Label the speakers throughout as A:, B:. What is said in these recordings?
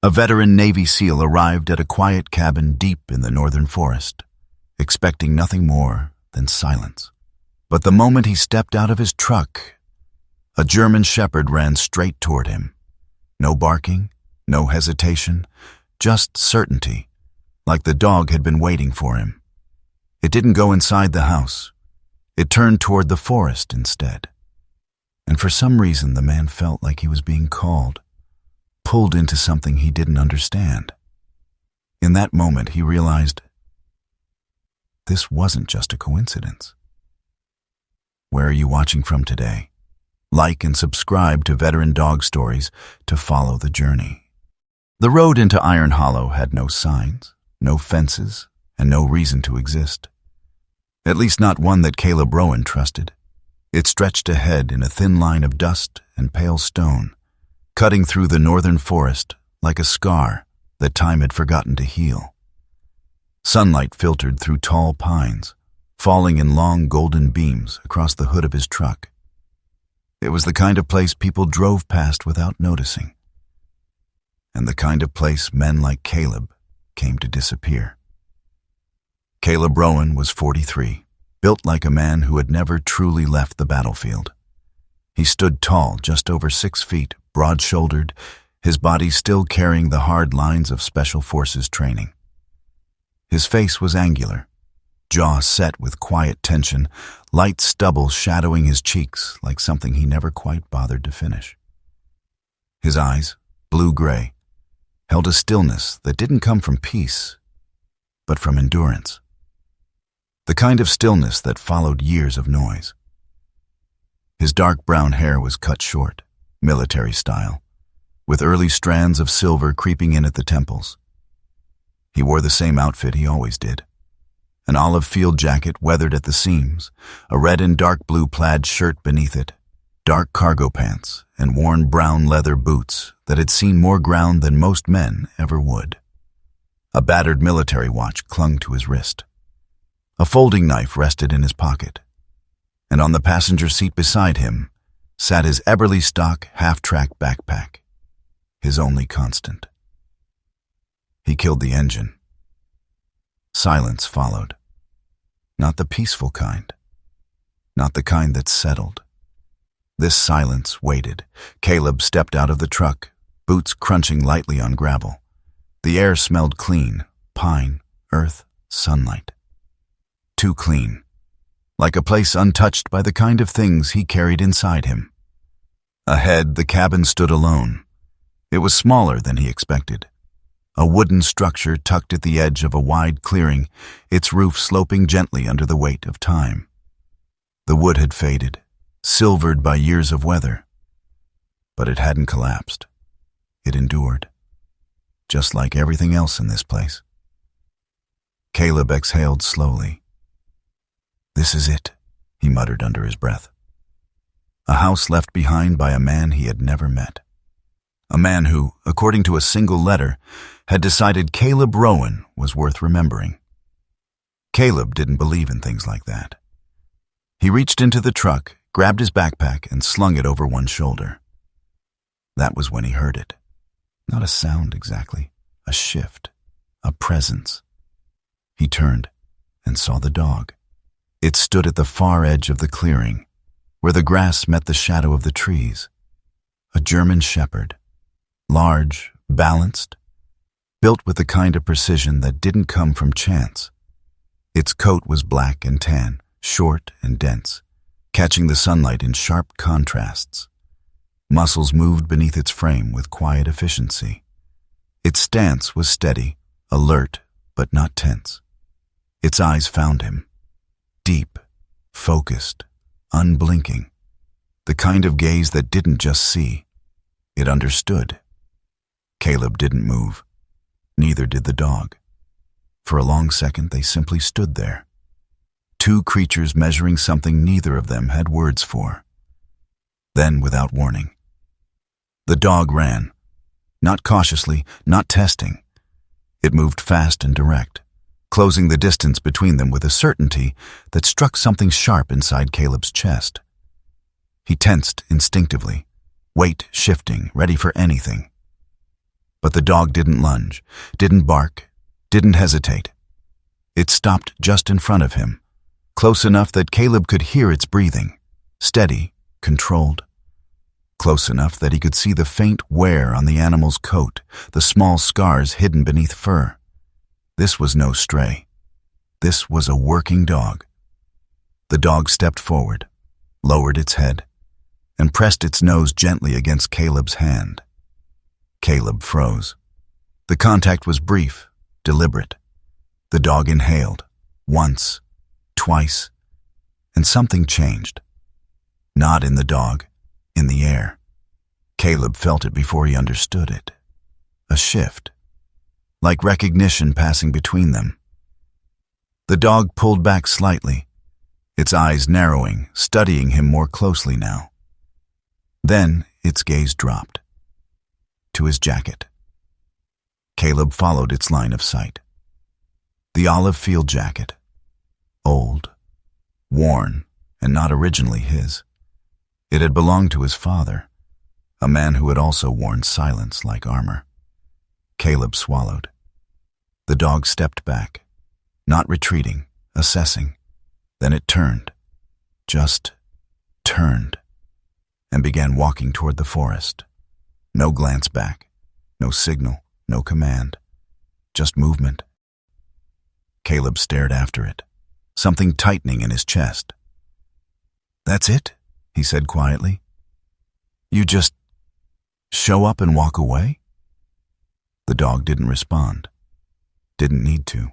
A: A veteran Navy SEAL arrived at a quiet cabin deep in the northern forest, expecting nothing more than silence. But the moment he stepped out of his truck, a German shepherd ran straight toward him. No barking, no hesitation, just certainty, like the dog had been waiting for him. It didn't go inside the house. It turned toward the forest instead. And for some reason, the man felt like he was being called, pulled into something he didn't understand. In that moment, he realized this wasn't just a coincidence. Where are you watching from today? Like and subscribe to Veteran Dog Stories to follow the journey. The road into Iron Hollow had no signs, no fences, and no reason to exist. At least not one that Caleb Rowan trusted. It stretched ahead in a thin line of dust and pale stone, cutting through the northern forest like a scar that time had forgotten to heal. Sunlight filtered through tall pines, falling in long golden beams across the hood of his truck. It was the kind of place people drove past without noticing, and the kind of place men like Caleb came to disappear. Caleb Rowan was 43, built like a man who had never truly left the battlefield. He stood tall, just over 6 feet, broad-shouldered, his body still carrying the hard lines of Special Forces training. His face was angular, jaw set with quiet tension, light stubble shadowing his cheeks like something he never quite bothered to finish. His eyes, blue-gray, held a stillness that didn't come from peace, but from endurance. The kind of stillness that followed years of noise. His dark brown hair was cut short, military style, with early strands of silver creeping in at the temples. He wore the same outfit he always did. An olive field jacket weathered at the seams, a red and dark blue plaid shirt beneath it, dark cargo pants, and worn brown leather boots that had seen more ground than most men ever would. A battered military watch clung to his wrist. A folding knife rested in his pocket, and on the passenger seat beside him sat his Eberly stock half-track backpack, his only constant. He killed the engine. Silence followed. Not the peaceful kind. Not the kind that settled. This silence waited. Caleb stepped out of the truck, boots crunching lightly on gravel. The air smelled clean, pine, earth, sunlight. Too clean. Like a place untouched by the kind of things he carried inside him. Ahead, the cabin stood alone. It was smaller than he expected. A wooden structure tucked at the edge of a wide clearing, its roof sloping gently under the weight of time. The wood had faded, silvered by years of weather. But it hadn't collapsed. It endured. Just like everything else in this place. Caleb exhaled slowly. "This is it," he muttered under his breath. A house left behind by a man he had never met. A man who, according to a single letter, had decided Caleb Rowan was worth remembering. Caleb didn't believe in things like that. He reached into the truck, grabbed his backpack, and slung it over one shoulder. That was when he heard it. Not a sound exactly, a shift, a presence. He turned and saw the dog. It stood at the far edge of the clearing, where the grass met the shadow of the trees. A German shepherd. Large, balanced, built with the kind of precision that didn't come from chance. Its coat was black and tan, short and dense, catching the sunlight in sharp contrasts. Muscles moved beneath its frame with quiet efficiency. Its stance was steady, alert, but not tense. Its eyes found him. Deep, focused, unblinking. The kind of gaze that didn't just see, it understood. Caleb didn't move. Neither did the dog. For a long second, they simply stood there. Two creatures measuring something neither of them had words for. Then, without warning, the dog ran. Not cautiously, not testing. It moved fast and direct, closing the distance between them with a certainty that struck something sharp inside Caleb's chest. He tensed instinctively, weight shifting, ready for anything. But the dog didn't lunge, didn't bark, didn't hesitate. It stopped just in front of him, close enough that Caleb could hear its breathing, steady, controlled. Close enough that he could see the faint wear on the animal's coat, the small scars hidden beneath fur. This was no stray. This was a working dog. The dog stepped forward, lowered its head, and pressed its nose gently against Caleb's hand. Caleb froze. The contact was brief, deliberate. The dog inhaled, once, twice, and something changed. Not in the dog, in the air. Caleb felt it before he understood it. A shift, like recognition passing between them. The dog pulled back slightly, its eyes narrowing, studying him more closely now. Then its gaze dropped. To his jacket. Caleb followed its line of sight. The olive field jacket. Old, worn, and not originally his. It had belonged to his father, a man who had also worn silence like armor. Caleb swallowed. The dog stepped back, not retreating, assessing. Then it turned, just turned, and began walking toward the forest. No glance back, no signal, no command, just movement. Caleb stared after it, something tightening in his chest. "That's it?" he said quietly. "You just show up and walk away?" The dog didn't respond. Didn't need to.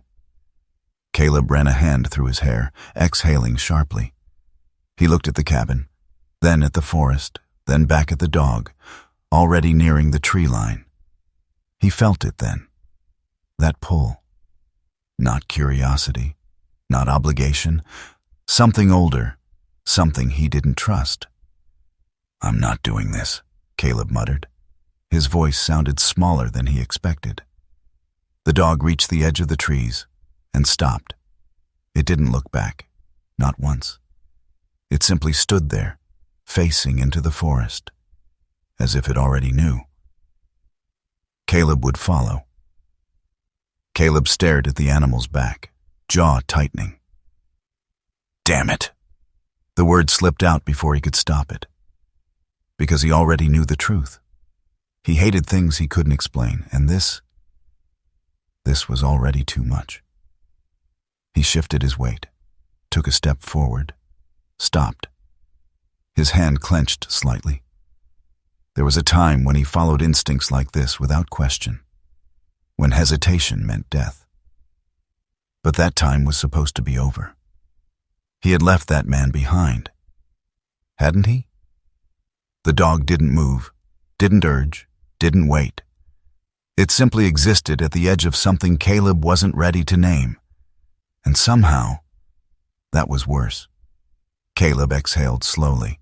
A: Caleb ran a hand through his hair, exhaling sharply. He looked at the cabin, then at the forest, then back at the dog, already nearing the tree line. He felt it then. That pull. Not curiosity, not obligation. Something older, something he didn't trust. "I'm not doing this," Caleb muttered. His voice sounded smaller than he expected. The dog reached the edge of the trees and stopped. It didn't look back, not once. It simply stood there, facing into the forest, as if it already knew. Caleb would follow. Caleb stared at the animal's back, jaw tightening. "Damn it!" The word slipped out before he could stop it. Because he already knew the truth. He hated things he couldn't explain, and this was already too much. He shifted his weight, took a step forward, stopped. His hand clenched slightly. There was a time when he followed instincts like this without question, when hesitation meant death. But that time was supposed to be over. He had left that man behind. Hadn't he? The dog didn't move, didn't urge, didn't wait. It simply existed at the edge of something Caleb wasn't ready to name. And somehow, that was worse. Caleb exhaled slowly.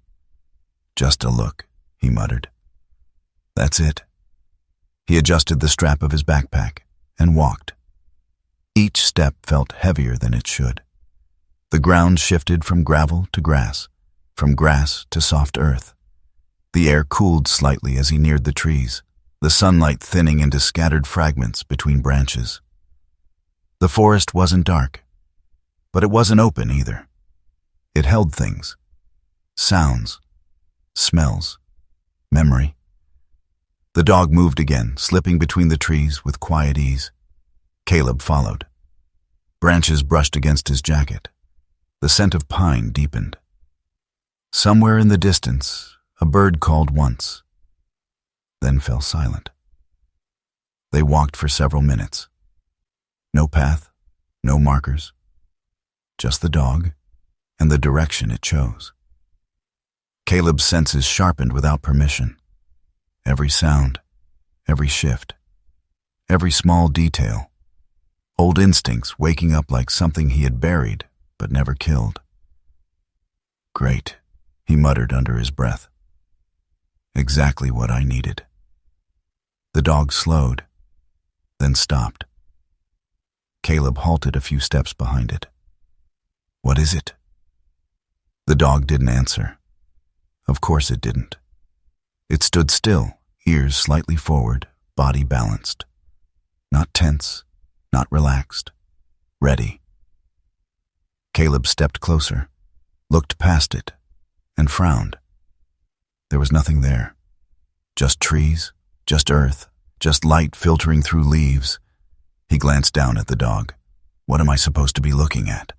A: "Just a look," he muttered. "That's it." He adjusted the strap of his backpack and walked. Each step felt heavier than it should. The ground shifted from gravel to grass, from grass to soft earth. The air cooled slightly as he neared the trees, the sunlight thinning into scattered fragments between branches. The forest wasn't dark, but it wasn't open either. It held things, sounds, smells, memory. The dog moved again, slipping between the trees with quiet ease. Caleb followed. Branches brushed against his jacket. The scent of pine deepened. Somewhere in the distance, a bird called once, then fell silent. They walked for several minutes. No path, no markers, just the dog and the direction it chose. Caleb's senses sharpened without permission. Every sound, every shift, every small detail. Old instincts waking up like something he had buried but never killed. "Great," he muttered under his breath. "Exactly what I needed." The dog slowed, then stopped. Caleb halted a few steps behind it. "What is it?" The dog didn't answer. Of course it didn't. It stood still, ears slightly forward, body balanced. Not tense, not relaxed. Ready. Caleb stepped closer, looked past it, and frowned. There was nothing there. Just trees, just earth, just light filtering through leaves. He glanced down at the dog. What am I supposed to be looking at?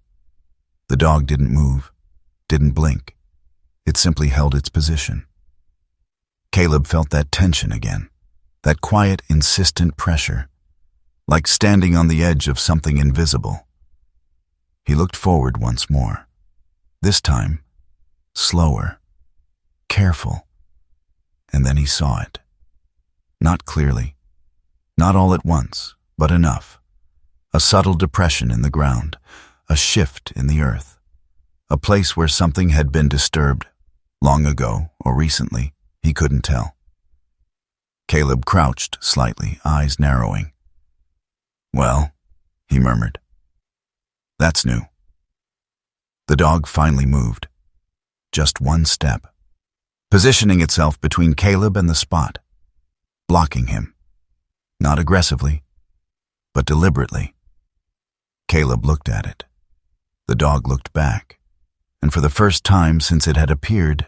A: The dog didn't move, didn't blink. It simply held its position. Caleb felt that tension again, that quiet, insistent pressure, like standing on the edge of something invisible. He looked forward once more. This time, slower, careful, and then he saw it. Not clearly, not all at once, but enough. A subtle depression in the ground, a shift in the earth, a place where something had been disturbed, long ago or recently, he couldn't tell. Caleb crouched slightly, eyes narrowing. "Well," he murmured. "That's new." The dog finally moved. Just one step, positioning itself between Caleb and the spot, blocking him. Not aggressively, but deliberately. Caleb looked at it. The dog looked back, and for the first time since it had appeared,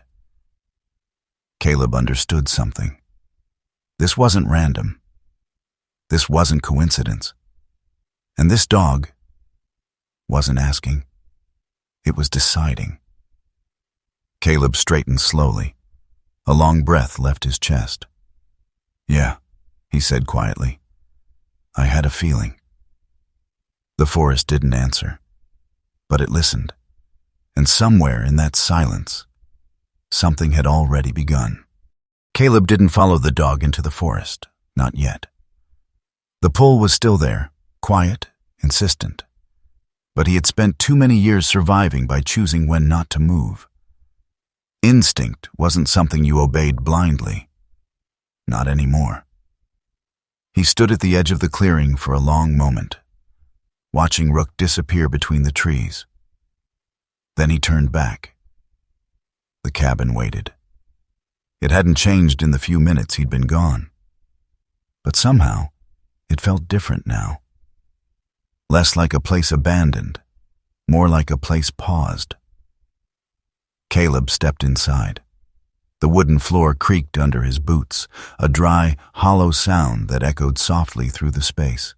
A: Caleb understood something. This wasn't random. This wasn't coincidence. And this dog wasn't asking. It was deciding. Caleb straightened slowly. A long breath left his chest. "Yeah," he said quietly. "I had a feeling." The forest didn't answer, but it listened. And somewhere in that silence, something had already begun. Caleb didn't follow the dog into the forest, not yet. The pull was still there, quiet, insistent. But he had spent too many years surviving by choosing when not to move. Instinct wasn't something you obeyed blindly. Not anymore. He stood at the edge of the clearing for a long moment, watching Rook disappear between the trees. Then he turned back. The cabin waited. It hadn't changed in the few minutes he'd been gone. But somehow, it felt different now. Less like a place abandoned, more like a place paused. Caleb stepped inside. The wooden floor creaked under his boots, a dry, hollow sound that echoed softly through the space.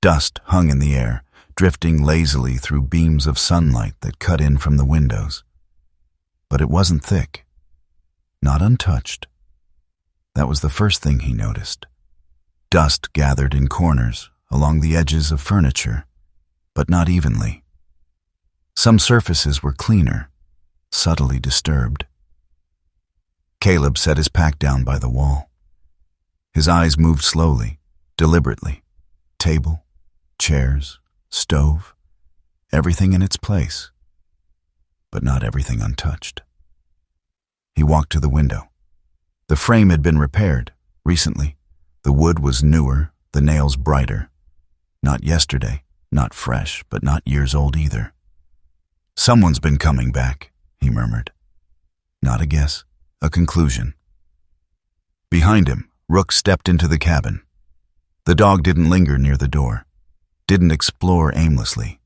A: Dust hung in the air, drifting lazily through beams of sunlight that cut in from the windows. But it wasn't thick, not untouched. That was the first thing he noticed. Dust gathered in corners, along the edges of furniture, but not evenly. Some surfaces were cleaner, subtly disturbed. Caleb set his pack down by the wall. His eyes moved slowly, deliberately. Table, chairs, stove, everything in its place, but not everything untouched. He walked to the window. The frame had been repaired recently. The wood was newer, the nails brighter. Not yesterday, not fresh, but not years old either. "Someone's been coming back," he murmured. Not a guess, a conclusion. Behind him, Rook stepped into the cabin. The dog didn't linger near the door, didn't explore aimlessly.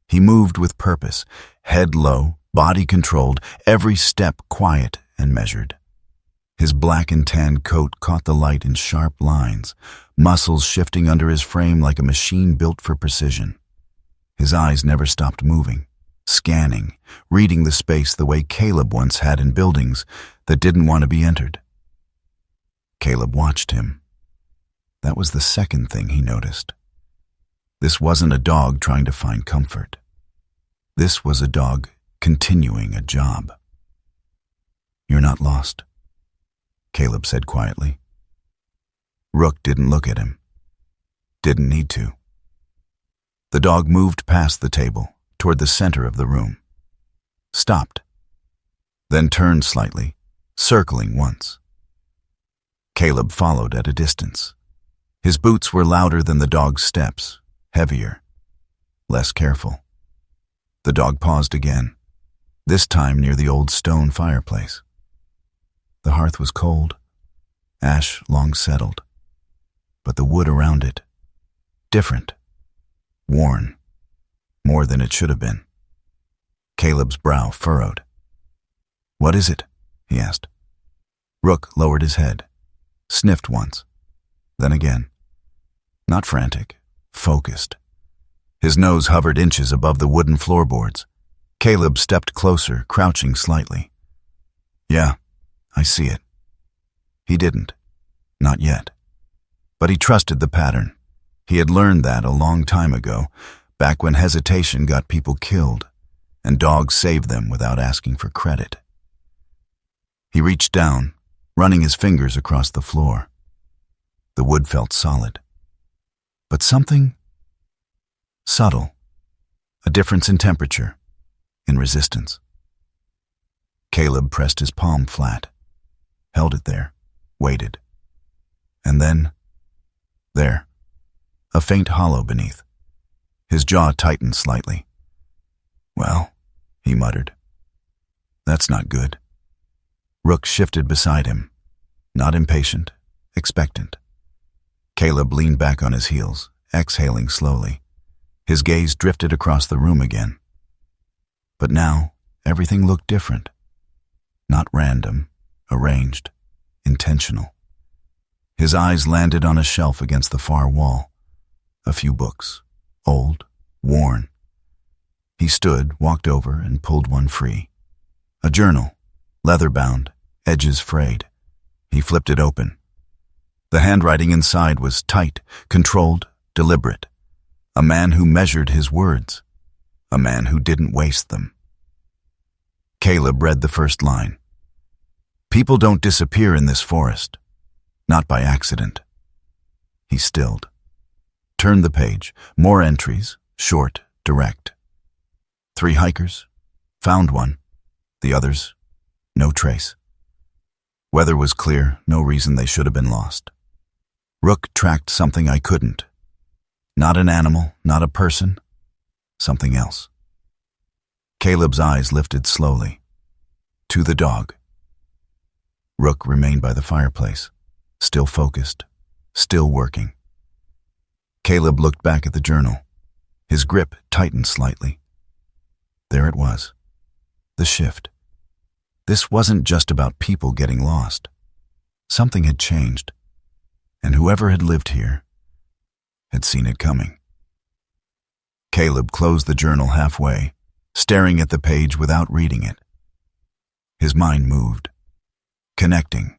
A: He moved with purpose, head low, body controlled, every step quiet and measured. His black and tan coat caught the light in sharp lines, muscles shifting under his frame like a machine built for precision. His eyes never stopped moving, scanning, reading the space the way Caleb once had in buildings that didn't want to be entered. Caleb watched him. That was the second thing he noticed. This wasn't a dog trying to find comfort. This was a dog continuing a job. "You're not lost," Caleb said quietly. Rook didn't look at him. Didn't need to. The dog moved past the table, toward the center of the room. Stopped. Then turned slightly, circling once. Caleb followed at a distance. His boots were louder than the dog's steps, heavier, less careful. The dog paused again, this time near the old stone fireplace. The hearth was cold, ash long settled. but the wood around it, different, worn, more than it should have been. Caleb's brow furrowed. "What is it?" he asked. Rook lowered his head, sniffed once, then again. Not frantic, focused. His nose hovered inches above the wooden floorboards. Caleb stepped closer, crouching slightly. "Yeah, I see it." He didn't. Not yet. But he trusted the pattern. He had learned that a long time ago, back when hesitation got people killed, and dogs saved them without asking for credit. He reached down, running his fingers across the floor. The wood felt solid. But something subtle, a difference in temperature, in resistance. Caleb pressed his palm flat, held it there, waited. And then, there, a faint hollow beneath. His jaw tightened slightly. "Well," he muttered, "that's not good." Rook shifted beside him, not impatient, expectant. Caleb leaned back on his heels, exhaling slowly. His gaze drifted across the room again. But now, everything looked different. Not random, arranged, intentional. His eyes landed on a shelf against the far wall. A few books, old, worn. He stood, walked over, and pulled one free. A journal, leather-bound, edges frayed. He flipped it open. The handwriting inside was tight, controlled, deliberate. A man who measured his words. A man who didn't waste them. Caleb read the first line. "People don't disappear in this forest. Not by accident." He stilled. Turned the page. More entries, short, direct. 3 hikers. Found one. The others, no trace. Weather was clear, no reason they should have been lost. Rook tracked something I couldn't. Not an animal, not a person. Something else. Caleb's eyes lifted slowly. To the dog. Rook remained by the fireplace, still focused, still working. Caleb looked back at the journal. His grip tightened slightly. There it was. The shift. This wasn't just about people getting lost. Something had changed, and whoever had lived here had seen it coming. Caleb closed the journal halfway, staring at the page without reading it. His mind moved, connecting,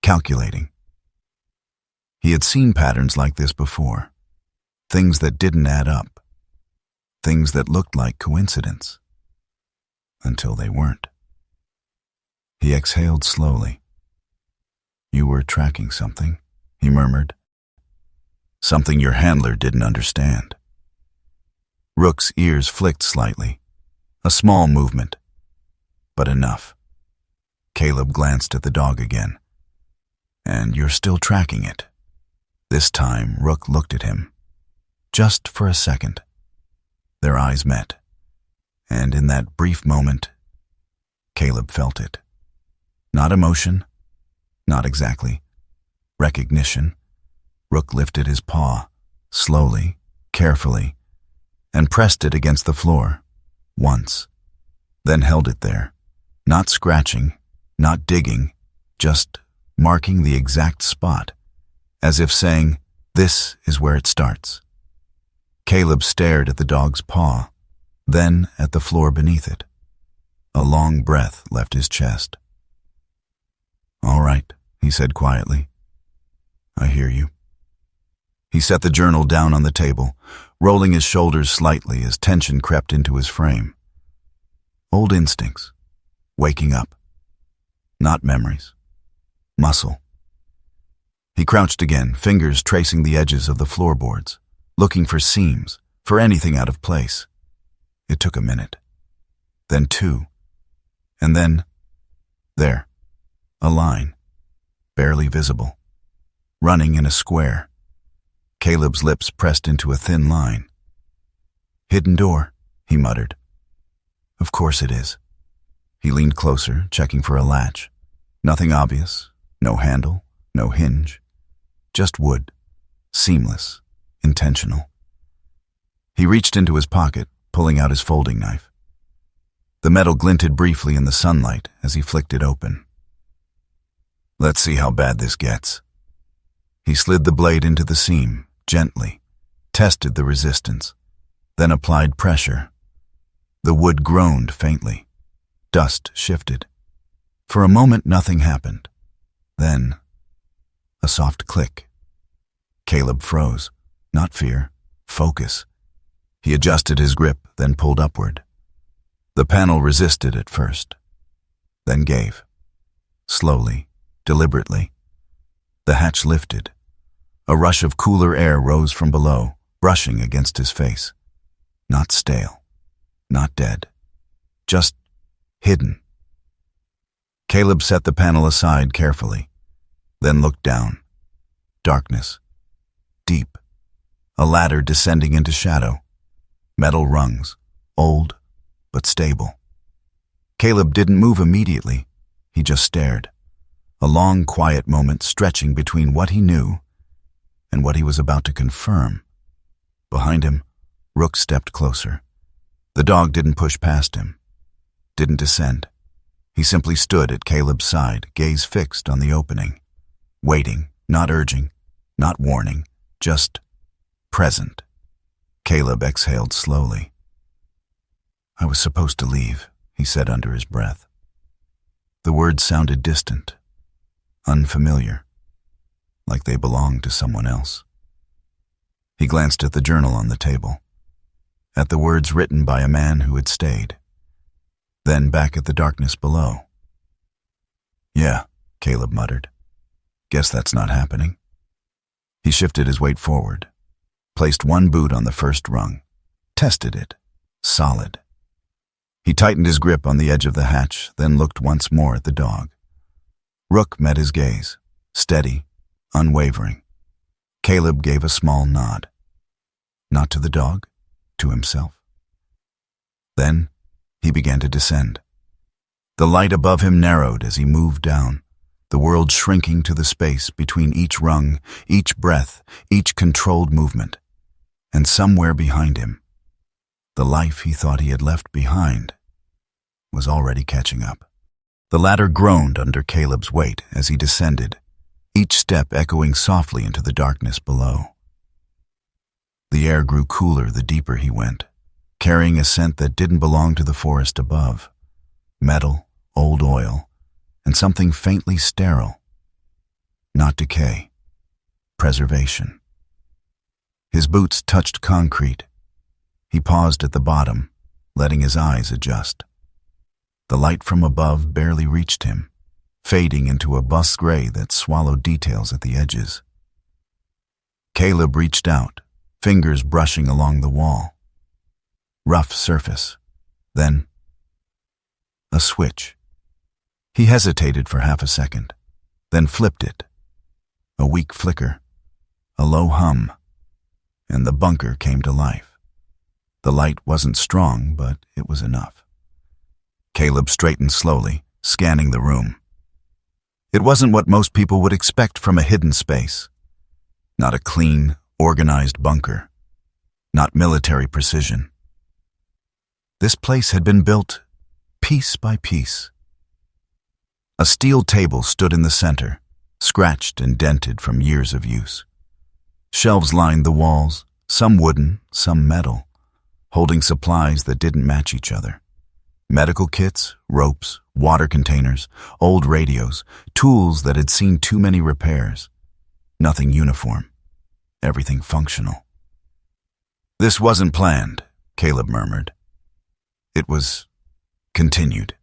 A: calculating. He had seen patterns like this before, things that didn't add up, things that looked like coincidence, until they weren't. He exhaled slowly. "You were tracking something," he murmured. "Something your handler didn't understand." Rook's ears flicked slightly, a small movement, but enough. Caleb glanced at the dog again. "And you're still tracking it." This time, Rook looked at him. Just for a second. Their eyes met, and in that brief moment, Caleb felt it. Not emotion, not exactly. Recognition. Rook lifted his paw, slowly, carefully, and pressed it against the floor, once, then held it there, not scratching, not digging, just marking the exact spot, as if saying, "This is where it starts." Caleb stared at the dog's paw, then at the floor beneath it. A long breath left his chest. "All right," he said quietly. "I hear you." He set the journal down on the table, rolling his shoulders slightly as tension crept into his frame. Old instincts, waking up. Not memories. Muscle. He crouched again, fingers tracing the edges of the floorboards, looking for seams, for anything out of place. It took a minute. Then 2. And then, there, a line, barely visible, running in a square. Caleb's lips pressed into a thin line. "Hidden door," he muttered. "Of course it is." He leaned closer, checking for a latch. Nothing obvious, no handle, no hinge, just wood, seamless, intentional. He reached into his pocket, pulling out his folding knife. The metal glinted briefly in the sunlight as he flicked it open. Let's see how bad this gets. He slid the blade into the seam, gently, tested the resistance, then applied pressure. The wood groaned faintly. Dust shifted. For a moment, nothing happened. Then, a soft click. Caleb froze. Not fear, focus. He adjusted his grip, then pulled upward. The panel resisted at first, then gave. Slowly, deliberately. The hatch lifted. A rush of cooler air rose from below, brushing against his face. Not stale, not dead, just hidden. Caleb set the panel aside carefully, then looked down. Darkness. Deep. A ladder descending into shadow. Metal rungs, old but stable. Caleb didn't move immediately. He just stared. A long, quiet moment stretching between what he knew and what he was about to confirm. Behind him, Rook stepped closer. The dog didn't push past him, didn't descend. He simply stood at Caleb's side, gaze fixed on the opening, waiting, not urging, not warning, just present. Caleb exhaled slowly. I was supposed to leave, he said under his breath. The words sounded distant, unfamiliar, like they belonged to someone else. He glanced at the journal on the table, at the words written by a man who had stayed, then back at the darkness below. Yeah, Caleb muttered. Guess that's not happening. He shifted his weight forward, placed one boot on the first rung, tested it, solid. He tightened his grip on the edge of the hatch, then looked once more at the dog. Rook met his gaze, steady, unwavering. Caleb gave a small nod. Not to the dog, to himself. Then he began to descend. The light above him narrowed as he moved down, the world shrinking to the space between each rung, each breath, each controlled movement. And somewhere behind him, the life he thought he had left behind was already catching up. The ladder groaned under Caleb's weight as he descended, each step echoing softly into the darkness below. The air grew cooler the deeper he went, carrying a scent that didn't belong to the forest above. Metal, old oil, and something faintly sterile. Not decay, preservation. His boots touched concrete. He paused at the bottom, letting his eyes adjust. The light from above barely reached him, fading into a bus gray that swallowed details at the edges. Caleb reached out, fingers brushing along the wall. Rough surface. Then, a switch. He hesitated for half a second, then flipped it. A weak flicker, a low hum, and the bunker came to life. The light wasn't strong, but it was enough. Caleb straightened slowly, scanning the room. It wasn't what most people would expect from a hidden space. Not a clean, organized bunker. Not military precision. This place had been built piece by piece. A steel table stood in the center, scratched and dented from years of use. Shelves lined the walls, some wooden, some metal, holding supplies that didn't match each other. Medical kits, ropes, water containers, old radios, tools that had seen too many repairs. Nothing uniform. Everything functional. This wasn't planned, Caleb murmured. It was continued.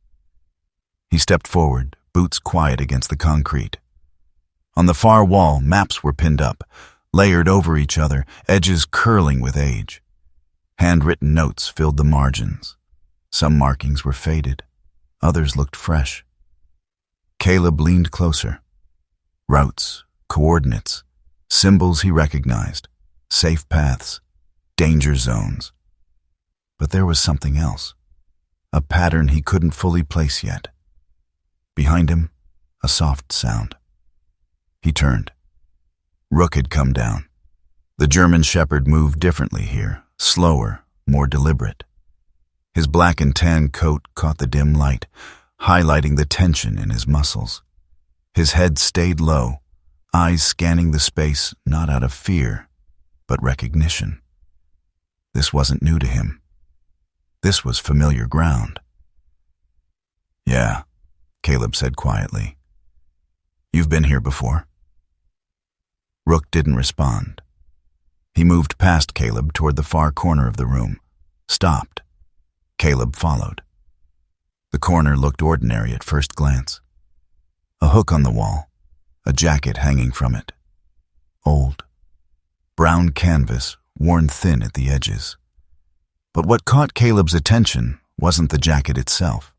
A: He stepped forward, boots quiet against the concrete. On the far wall, maps were pinned up, layered over each other, edges curling with age. Handwritten notes filled the margins. Some markings were faded, others looked fresh. Caleb leaned closer. Routes, coordinates, symbols he recognized, safe paths, danger zones. But there was something else, a pattern he couldn't fully place yet. Behind him, a soft sound. He turned. Rook had come down, The German shepherd moved differently here, slower, more deliberate. His black and tan coat caught the dim light, highlighting the tension in his muscles. His head stayed low, eyes scanning the space not out of fear, but recognition. This wasn't new to him. This was familiar ground. "Yeah," Caleb said quietly. "You've been here before?" Rook didn't respond. He moved past Caleb toward the far corner of the room, stopped. Caleb followed. The corner looked ordinary at first glance. A hook on the wall, a jacket hanging from it. Old. Brown canvas, worn thin at the edges. But what caught Caleb's attention wasn't the jacket itself.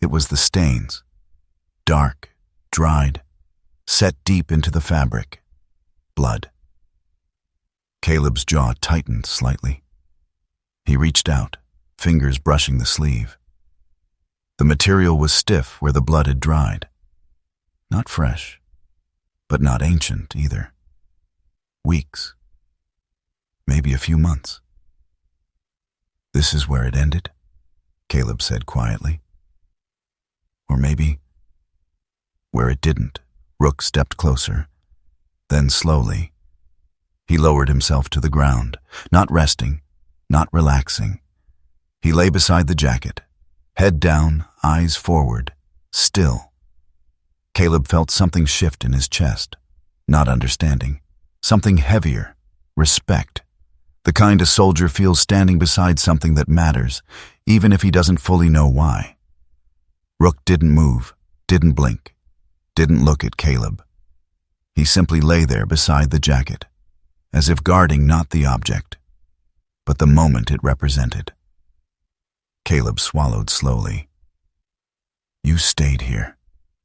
A: It was the stains. Dark, dried, set deep into the fabric. Blood. Caleb's jaw tightened slightly. He reached out, fingers brushing the sleeve. The material was stiff where the blood had dried. Not fresh, but not ancient either. Weeks. Maybe a few months. "This is where it ended," Caleb said quietly. Or maybe where it didn't. Rook stepped closer. Then slowly, he lowered himself to the ground, not resting, not relaxing. He lay beside the jacket, head down, eyes forward, still. Caleb felt something shift in his chest, not understanding. Something heavier, respect. The kind a soldier feels standing beside something that matters, even if he doesn't fully know why. Rook didn't move, didn't blink, didn't look at Caleb. He simply lay there beside the jacket, as if guarding not the object, but the moment it represented. Caleb swallowed slowly. "You stayed here,"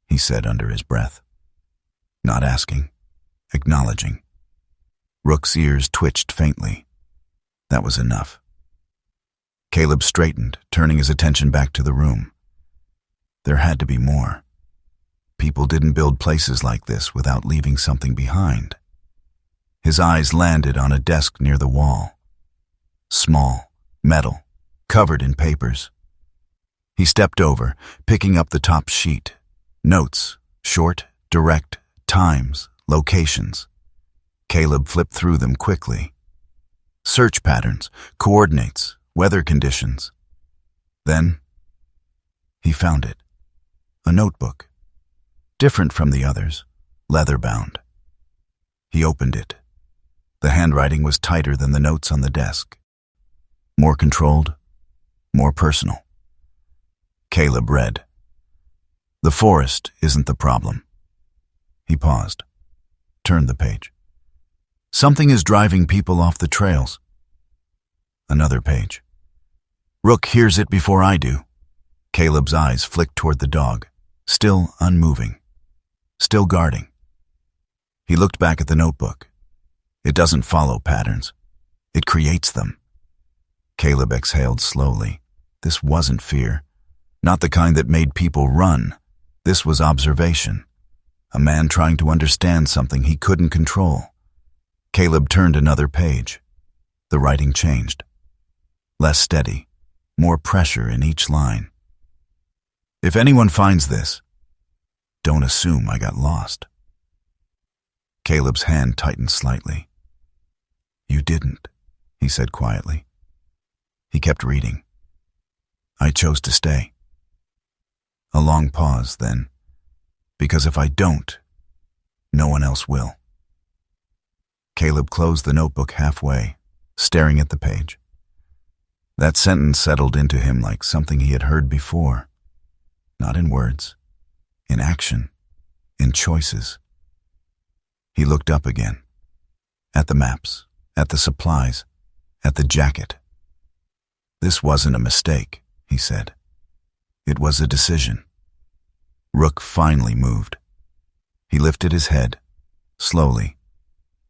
A: he said under his breath. Not asking, acknowledging. Rook's ears twitched faintly. That was enough. Caleb straightened, turning his attention back to the room. There had to be more. People didn't build places like this without leaving something behind. His eyes landed on a desk near the wall. Small, metal, covered in papers. He stepped over, picking up the top sheet. Notes, short, direct, times, locations. Caleb flipped through them quickly. Search patterns, coordinates, weather conditions. Then, he found it. A notebook. Different from the others, leather-bound. He opened it. The handwriting was tighter than the notes on the desk. More controlled, more personal. Caleb read. "The forest isn't the problem." He paused, turned the page. "Something is driving people off the trails." Another page. "Rook hears it before I do." Caleb's eyes flicked toward the dog, still unmoving, still guarding. He looked back at the notebook. It doesn't follow patterns. It creates them. Caleb exhaled slowly. This wasn't fear. Not the kind that made people run. This was observation. A man trying to understand something he couldn't control. Caleb turned another page. The writing changed. Less steady, more pressure in each line. "If anyone finds this, don't assume I got lost." Caleb's hand tightened slightly. "You didn't," he said quietly. He kept reading. "I chose to stay." A long pause, then, "Because if I don't, no one else will." Caleb closed the notebook halfway, staring at the page. That sentence settled into him like something he had heard before. Not in words, in action, in choices. He looked up again, at the maps, at the supplies, at the jacket. "This wasn't a mistake," he said. "It was a decision." Rook finally moved. He lifted his head, slowly,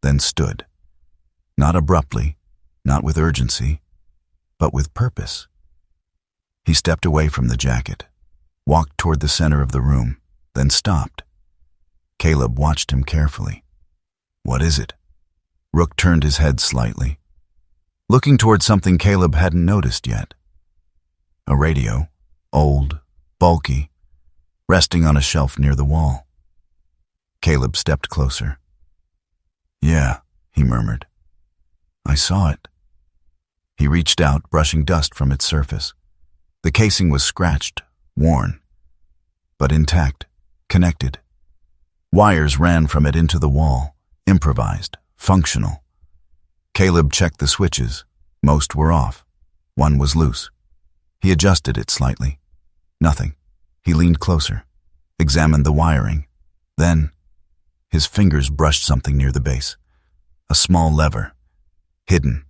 A: then stood. Not abruptly, not with urgency, but with purpose. He stepped away from the jacket, walked toward the center of the room, then stopped. Caleb watched him carefully. "What is it?" Rook turned his head slightly, looking toward something Caleb hadn't noticed yet. A radio, old, bulky, resting on a shelf near the wall. Caleb stepped closer. "Yeah," he murmured. "I saw it." He reached out, brushing dust from its surface. The casing was scratched, worn, but intact, connected. Wires ran from it into the wall, improvised, functional. Caleb checked the switches. Most were off. One was loose. He adjusted it slightly. Nothing. He leaned closer, examined the wiring. Then, his fingers brushed something near the base. A small lever. Hidden.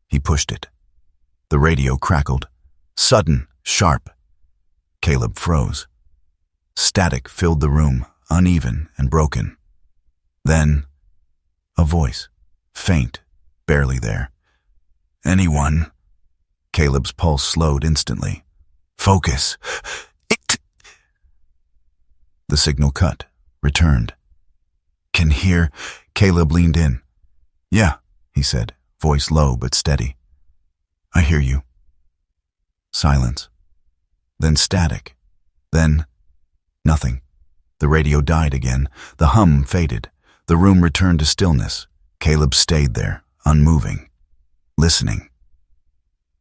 A: He pushed it. The radio crackled. Sudden, sharp. Caleb froze. Static filled the room, uneven and broken. Then, a voice. Faint, barely there. "Anyone?" Caleb's pulse slowed instantly. "Focus. It." The signal cut, returned. "Can hear." Caleb leaned in. "Yeah," he said, voice low but steady. "I hear you." Silence. Then static. Then nothing. The radio died again. The hum faded. The room returned to stillness. Caleb stayed there, unmoving, listening.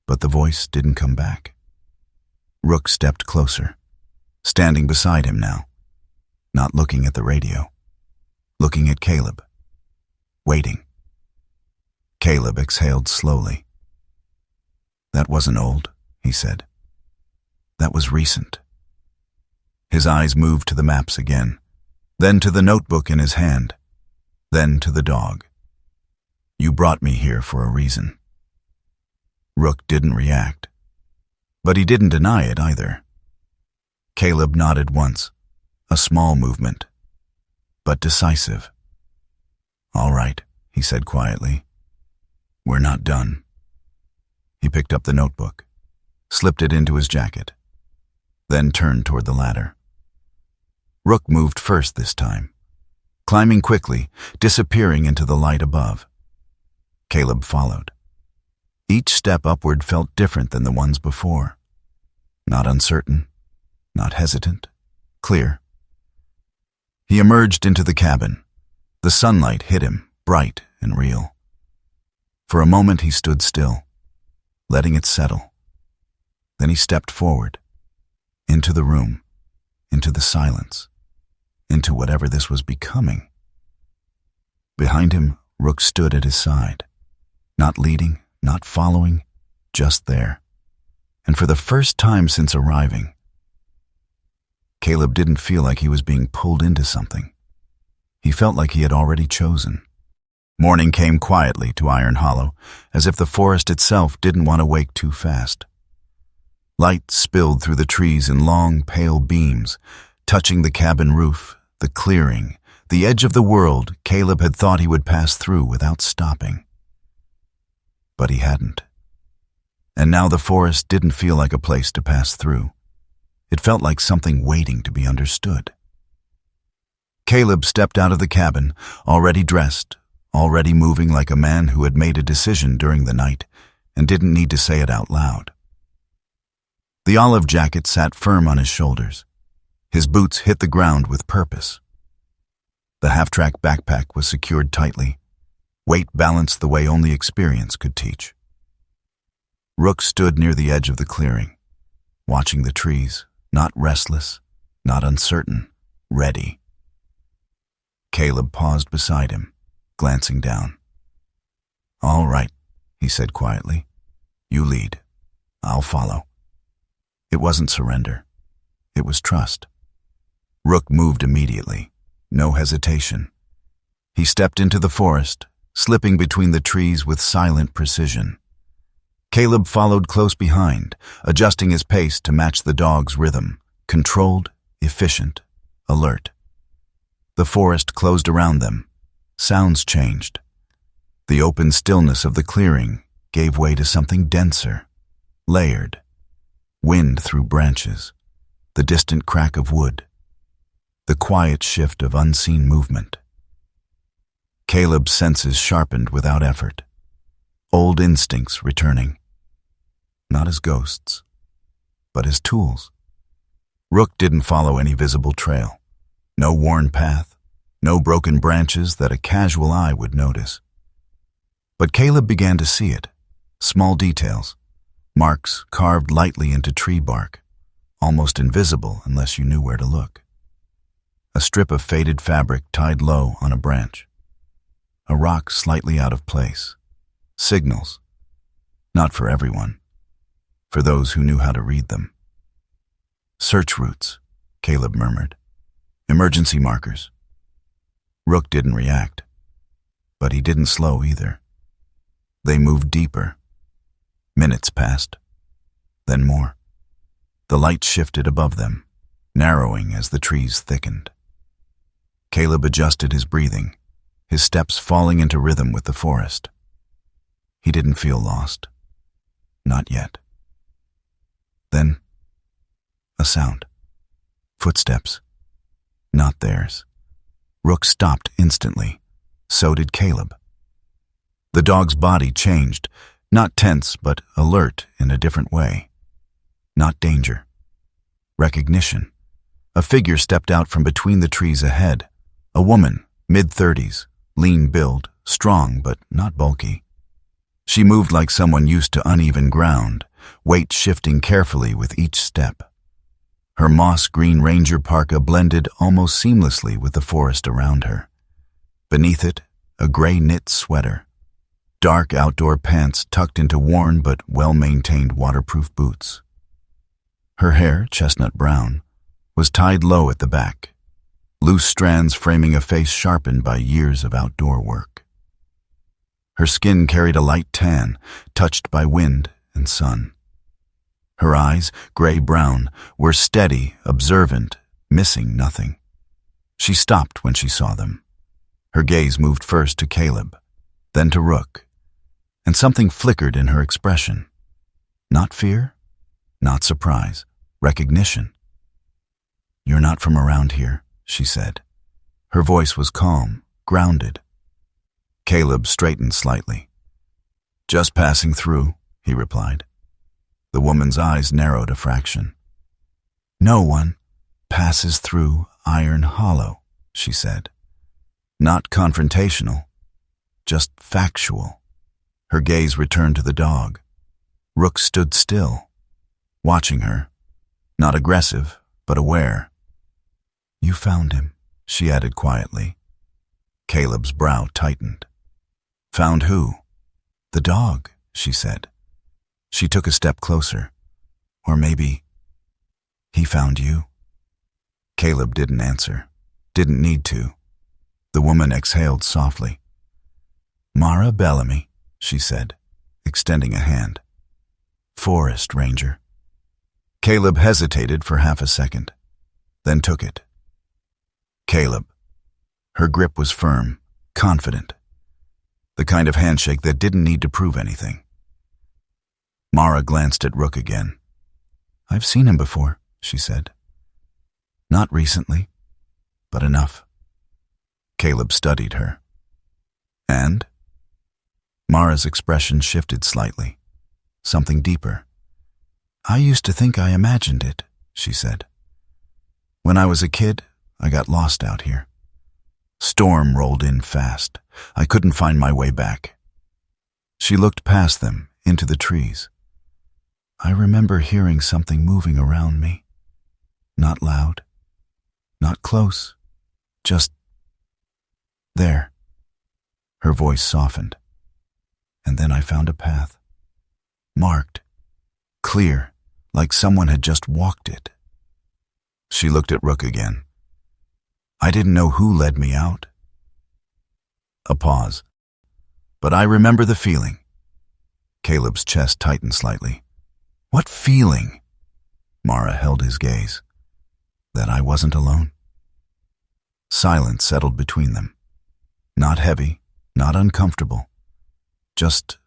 A: But the voice didn't come back. Rook stepped closer, standing beside him now, not looking at the radio, looking at Caleb, waiting. Caleb exhaled slowly. "That wasn't old," he said. "That was recent." His eyes moved to the maps again, then to the notebook in his hand, then to the dog. "You brought me here for a reason." Rook didn't react, but he didn't deny it either. Caleb nodded once, a small movement, but decisive. "All right," he said quietly. "We're not done." He picked up the notebook, slipped it into his jacket, then turned toward the ladder. Rook moved first this time, climbing quickly, disappearing into the light above. Caleb followed. Each step upward felt different than the ones before. Not uncertain, not hesitant, clear. He emerged into the cabin. The sunlight hit him, bright and real. For a moment he stood still, letting it settle. Then he stepped forward, into the room, into the silence, into whatever this was becoming. Behind him, Rook stood at his side, not leading, not following, just there. And for the first time since arriving, Caleb didn't feel like he was being pulled into something. He felt like he had already chosen. Morning came quietly to Iron Hollow, as if the forest itself didn't want to wake too fast. Light spilled through the trees in long, pale beams, touching the cabin roof, the clearing, the edge of the world Caleb had thought he would pass through without stopping. But he hadn't. And now the forest didn't feel like a place to pass through. It felt like something waiting to be understood. Caleb stepped out of the cabin, already dressed, already moving like a man who had made a decision during the night and didn't need to say it out loud. The olive jacket sat firm on his shoulders. His boots hit the ground with purpose. The half-track backpack was secured tightly. Weight balanced the way only experience could teach. Rook stood near the edge of the clearing, watching the trees, not restless, not uncertain, ready. Caleb paused beside him, glancing down. "All right," he said quietly. "You lead. I'll follow." It wasn't surrender. It was trust. Rook moved immediately, no hesitation. He stepped into the forest, slipping between the trees with silent precision. Caleb followed close behind, adjusting his pace to match the dog's rhythm, controlled, efficient, alert. The forest closed around them. Sounds changed. The open stillness of the clearing gave way to something denser, layered. Wind through branches, the distant crack of wood, the quiet shift of unseen movement. Caleb's senses sharpened without effort, old instincts returning, not as ghosts, but as tools. Rook didn't follow any visible trail, no worn path, no broken branches that a casual eye would notice. But Caleb began to see it, small details, marks carved lightly into tree bark, almost invisible unless you knew where to look. A strip of faded fabric tied low on a branch. A rock slightly out of place. Signals. Not for everyone. For those who knew how to read them. Search routes, Caleb murmured. Emergency markers. Rook didn't react. But he didn't slow either. They moved deeper. Minutes passed. Then more. The light shifted above them, narrowing as the trees thickened. Caleb adjusted his breathing, his steps falling into rhythm with the forest. He didn't feel lost. Not yet. Then, a sound. Footsteps. Not theirs. Rook stopped instantly. So did Caleb. The dog's body changed, not tense, but alert in a different way. Not danger. Recognition. A figure stepped out from between the trees ahead. A woman, mid-30s, lean build, strong but not bulky. She moved like someone used to uneven ground, weight shifting carefully with each step. Her moss-green ranger parka blended almost seamlessly with the forest around her. Beneath it, a gray knit sweater. Dark outdoor pants tucked into worn but well-maintained waterproof boots. Her hair, chestnut brown, was tied low at the back, loose strands framing a face sharpened by years of outdoor work. Her skin carried a light tan, touched by wind and sun. Her eyes, gray-brown, were steady, observant, missing nothing. She stopped when she saw them. Her gaze moved first to Caleb, then to Rook, and something flickered in her expression. Not fear, not surprise, recognition. "You're not from around here," she said. Her voice was calm, grounded. Caleb straightened slightly. "Just passing through," he replied. The woman's eyes narrowed a fraction. "No one passes through Iron Hollow," she said. Not confrontational, just factual. Her gaze returned to the dog. Rook stood still, watching her, not aggressive, but aware. "You found him," she added quietly. Caleb's brow tightened. "Found who?" "The dog," she said. She took a step closer. "Or maybe he found you." Caleb didn't answer, didn't need to. The woman exhaled softly. "Mara Bellamy," she said, extending a hand. "Forest Ranger." Caleb hesitated for half a second, then took it. Caleb. Her grip was firm, confident. The kind of handshake that didn't need to prove anything. Mara glanced at Rook again. "I've seen him before," she said. "Not recently, but enough." Caleb studied her. "And?" Mara's expression shifted slightly. Something deeper. "I used to think I imagined it," she said. "When I was a kid, I got lost out here. Storm rolled in fast. I couldn't find my way back." She looked past them, into the trees. "I remember hearing something moving around me. Not loud, not close, just there." Her voice softened. "And then I found a path. Marked. Clear, like someone had just walked it." She looked at Rook again. "I didn't know who led me out." A pause. "But I remember the feeling." Caleb's chest tightened slightly. "What feeling?" Mara held his gaze. "That I wasn't alone." Silence settled between them. Not heavy, not uncomfortable. Just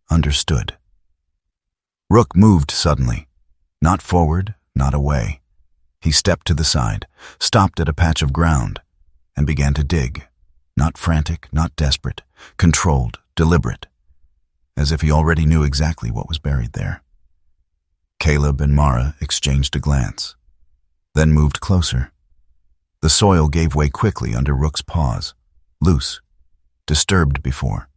A: understood. Rook moved suddenly. Not forward, not away. He stepped to the side, stopped at a patch of ground, and began to dig. Not frantic, not desperate, controlled, deliberate, as if he already knew exactly what was buried there. Caleb and Mara exchanged a glance, then moved closer. The soil gave way quickly under Rook's paws, loose, disturbed before.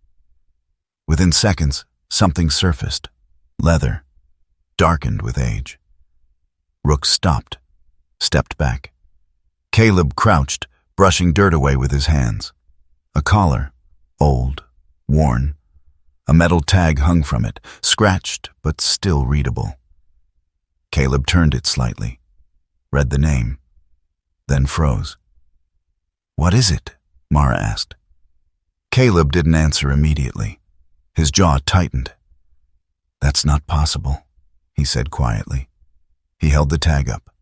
A: Within seconds, something surfaced, leather, darkened with age. Rook stopped, stepped back. Caleb crouched, brushing dirt away with his hands. A collar, old, worn. A metal tag hung from it, scratched but still readable. Caleb turned it slightly, read the name, then froze. "What is it?" Mara asked. Caleb didn't answer immediately. His jaw tightened. "That's not possible," he said quietly. He held the tag up.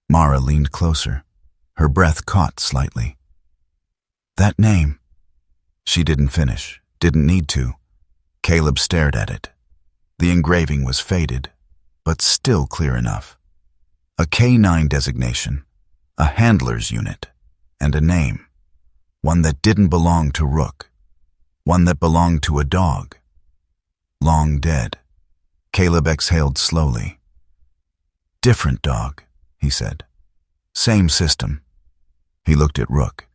A: Mara leaned closer. Her breath caught slightly. "That name." She didn't finish, didn't need to. Caleb stared at it. The engraving was faded, but still clear enough. A K-9 designation, a handler's unit, and a name. One that didn't belong to Rook. One that belonged to a dog. Long dead. Caleb exhaled slowly. "Different dog," he said. "Same system." He looked at Rook.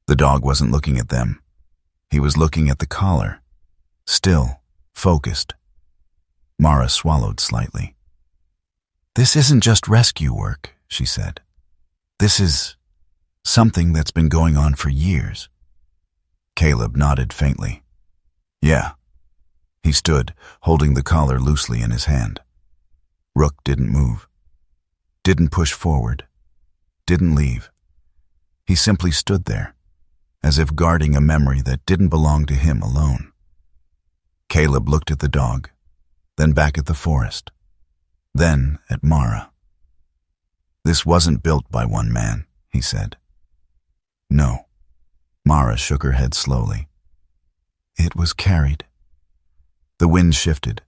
A: The dog wasn't looking at them. He was looking at the collar. Still, focused. Mara swallowed slightly. "This isn't just rescue work," she said. "This is something that's been going on for years." Caleb nodded faintly. "Yeah." He stood, holding the collar loosely in his hand. Rook didn't move. Didn't push forward. Didn't leave. He simply stood there, as if guarding a memory that didn't belong to him alone. Caleb looked at the dog, then back at the forest, then at Mara. "This wasn't built by one man," he said. "No." Mara shook her head slowly. "It was carried." The wind shifted.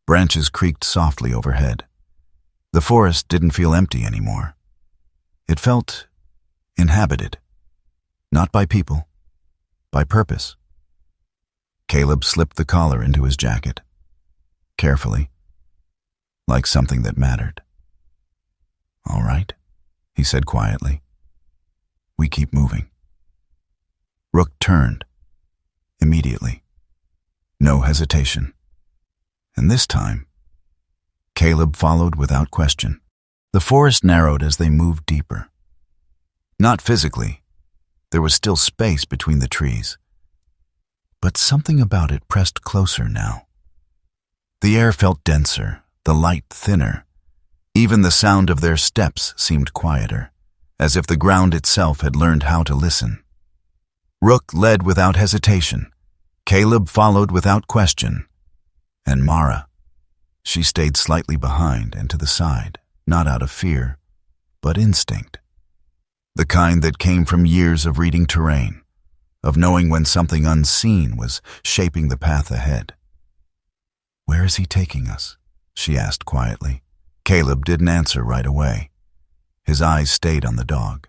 A: Branches creaked softly overhead. The forest didn't feel empty anymore. It felt inhabited. Not by people, by purpose. Caleb slipped the collar into his jacket, carefully, like something that mattered. "All right," he said quietly. "We keep moving." Rook turned, immediately. No hesitation. And this time, Caleb followed without question. The forest narrowed as they moved deeper. Not physically. There was still space between the trees. But something about it pressed closer now. The air felt denser, the light thinner. Even the sound of their steps seemed quieter, as if the ground itself had learned how to listen. Rook led without hesitation. Caleb followed without question. And Mara, she stayed slightly behind and to the side, not out of fear, but instinct. The kind that came from years of reading terrain, of knowing when something unseen was shaping the path ahead. "Where is he taking us?" she asked quietly. Caleb didn't answer right away. His eyes stayed on the dog.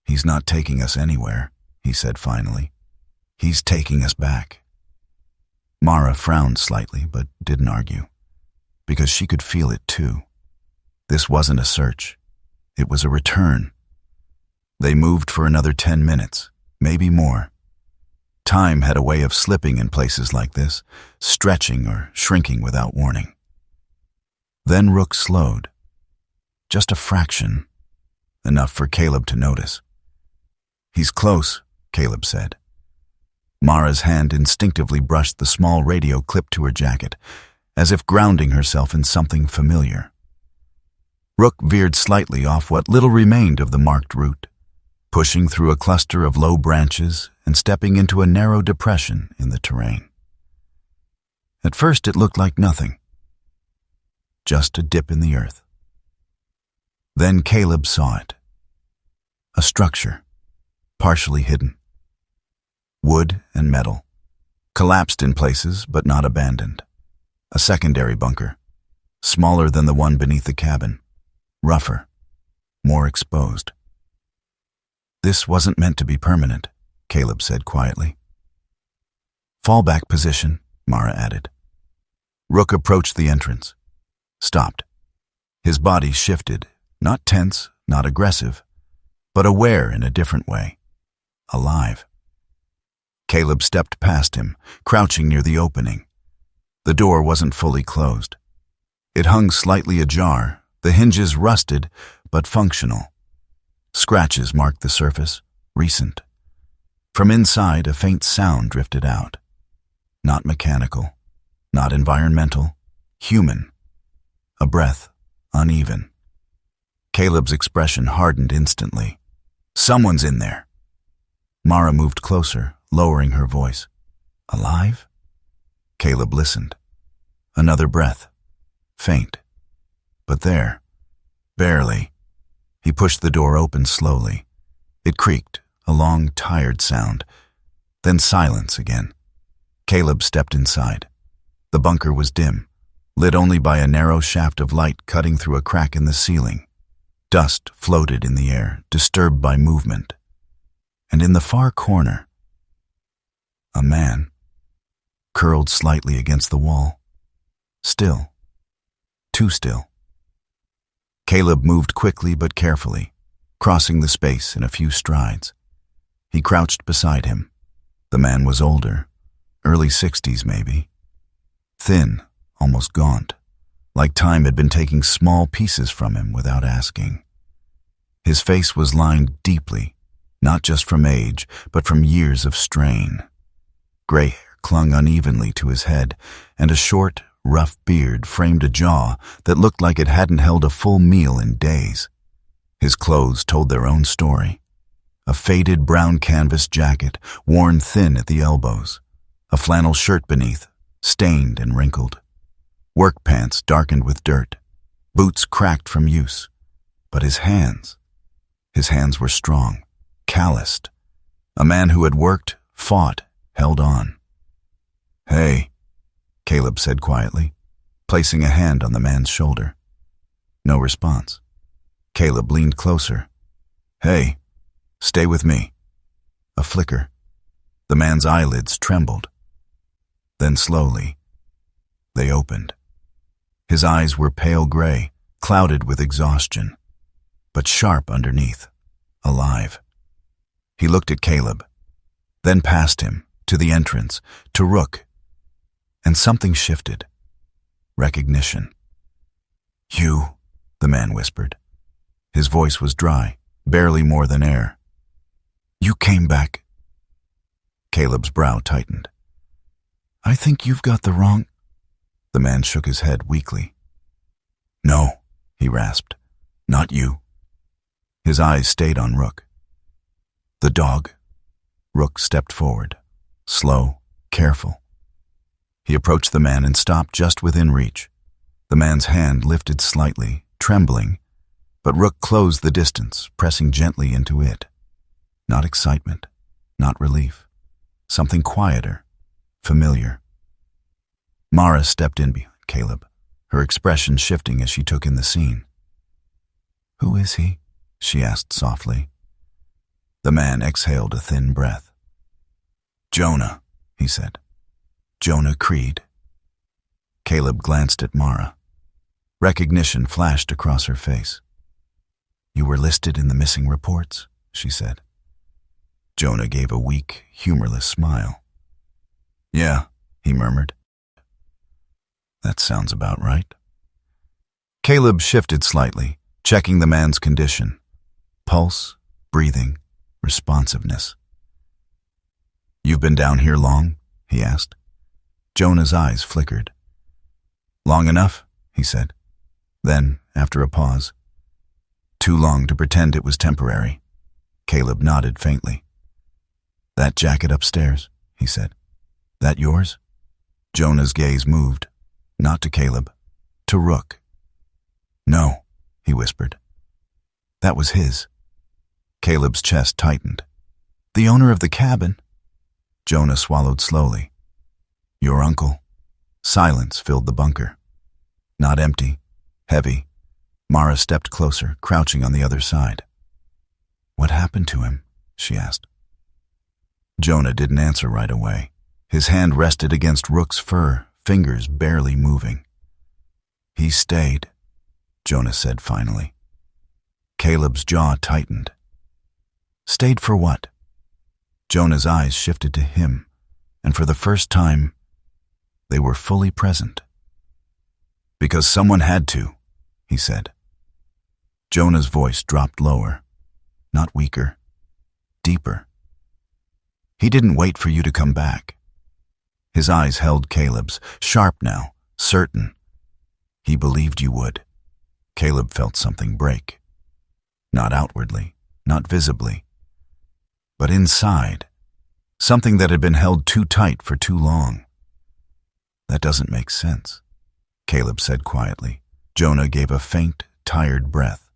A: "He's not taking us anywhere," he said finally. "He's taking us back." Mara frowned slightly, but didn't argue, because she could feel it too. This wasn't a search. It was a return. They moved for another 10 minutes, maybe more. Time had a way of slipping in places like this, stretching or shrinking without warning. Then Rook slowed. Just a fraction, enough for Caleb to notice. "He's close," Caleb said. Mara's hand instinctively brushed the small radio clipped to her jacket, as if grounding herself in something familiar. Rook veered slightly off what little remained of the marked route, pushing through a cluster of low branches and stepping into a narrow depression in the terrain. At first it looked like nothing, just a dip in the earth. Then Caleb saw it. A structure, partially hidden. Wood and metal, collapsed in places but not abandoned. A secondary bunker, smaller than the one beneath the cabin, rougher, more exposed. This wasn't meant to be permanent, Caleb said quietly. Fallback position, Mara added. Rook approached the entrance, stopped. His body shifted, not tense, not aggressive, but aware in a different way, alive. Caleb stepped past him, crouching near the opening. The door wasn't fully closed. It hung slightly ajar, the hinges rusted, but functional. Scratches marked the surface, recent. From inside, a faint sound drifted out. Not mechanical, not environmental, human. A breath, uneven. Caleb's expression hardened instantly. Someone's in there. Mara moved closer, lowering her voice. Alive? Caleb listened. Another breath. Faint. But there. Barely. He pushed the door open slowly. It creaked, a long, tired sound. Then silence again. Caleb stepped inside. The bunker was dim, lit only by a narrow shaft of light cutting through a crack in the ceiling. Dust floated in the air, disturbed by movement. And in the far corner, a man, curled slightly against the wall. Still. Too still. Caleb moved quickly but carefully, crossing the space in a few strides. He crouched beside him. The man was older, early 60s maybe. Thin, almost gaunt, like time had been taking small pieces from him without asking. His face was lined deeply, not just from age, but from years of strain. Gray hair clung unevenly to his head, and a short, rough beard framed a jaw that looked like it hadn't held a full meal in days. His clothes told their own story. A faded brown canvas jacket, worn thin at the elbows. A flannel shirt beneath, stained and wrinkled. Work pants darkened with dirt. Boots cracked from use. But his hands were strong, calloused. A man who had worked, fought, held on. Hey, Caleb said quietly, placing a hand on the man's shoulder. No response. Caleb leaned closer. Hey, stay with me. A flicker. The man's eyelids trembled. Then slowly, they opened. His eyes were pale gray, clouded with exhaustion, but sharp underneath, alive. He looked at Caleb, then past him, to the entrance, to Rook, and something shifted. Recognition. You, the man whispered. His voice was dry, barely more than air. You came back. Caleb's brow tightened. I think you've got the wrong... The man shook his head weakly. No, he rasped. Not you. His eyes stayed on Rook. The dog. Rook stepped forward, slow, careful. He approached the man and stopped just within reach. The man's hand lifted slightly, trembling, but Rook closed the distance, pressing gently into it. Not excitement, not relief. Something quieter, familiar. Mara stepped in behind Caleb, her expression shifting as she took in the scene. Who is he? She asked softly. The man exhaled a thin breath. Jonah, he said. Jonah Creed. Caleb glanced at Mara. Recognition flashed across her face. You were listed in the missing reports, she said. Jonah gave a weak, humorless smile. Yeah, he murmured. That sounds about right. Caleb shifted slightly, checking the man's condition. Pulse, breathing, responsiveness. You've been down here long? He asked. Jonah's eyes flickered. Long enough, he said. Then, after a pause, too long to pretend it was temporary. Caleb nodded faintly. That jacket upstairs, he said. That yours? Jonah's gaze moved, not to Caleb, to Rook. No, he whispered. That was his. Caleb's chest tightened. The owner of the cabin? Jonah swallowed slowly. Your uncle. Silence filled the bunker. Not empty, heavy. Mara stepped closer, crouching on the other side. What happened to him? She asked. Jonah didn't answer right away. His hand rested against Rook's fur, fingers barely moving. "He stayed," Jonah said finally. Caleb's jaw tightened. "Stayed for what?" Jonah's eyes shifted to him, and for the first time, they were fully present. "Because someone had to," he said. Jonah's voice dropped lower, not weaker, deeper. "He didn't wait for you to come back." His eyes held Caleb's, sharp now, certain. "He believed you would." Caleb felt something break. Not outwardly, not visibly, but inside, something that had been held too tight for too long. "That doesn't make sense," Caleb said quietly. Jonah gave a faint, tired breath.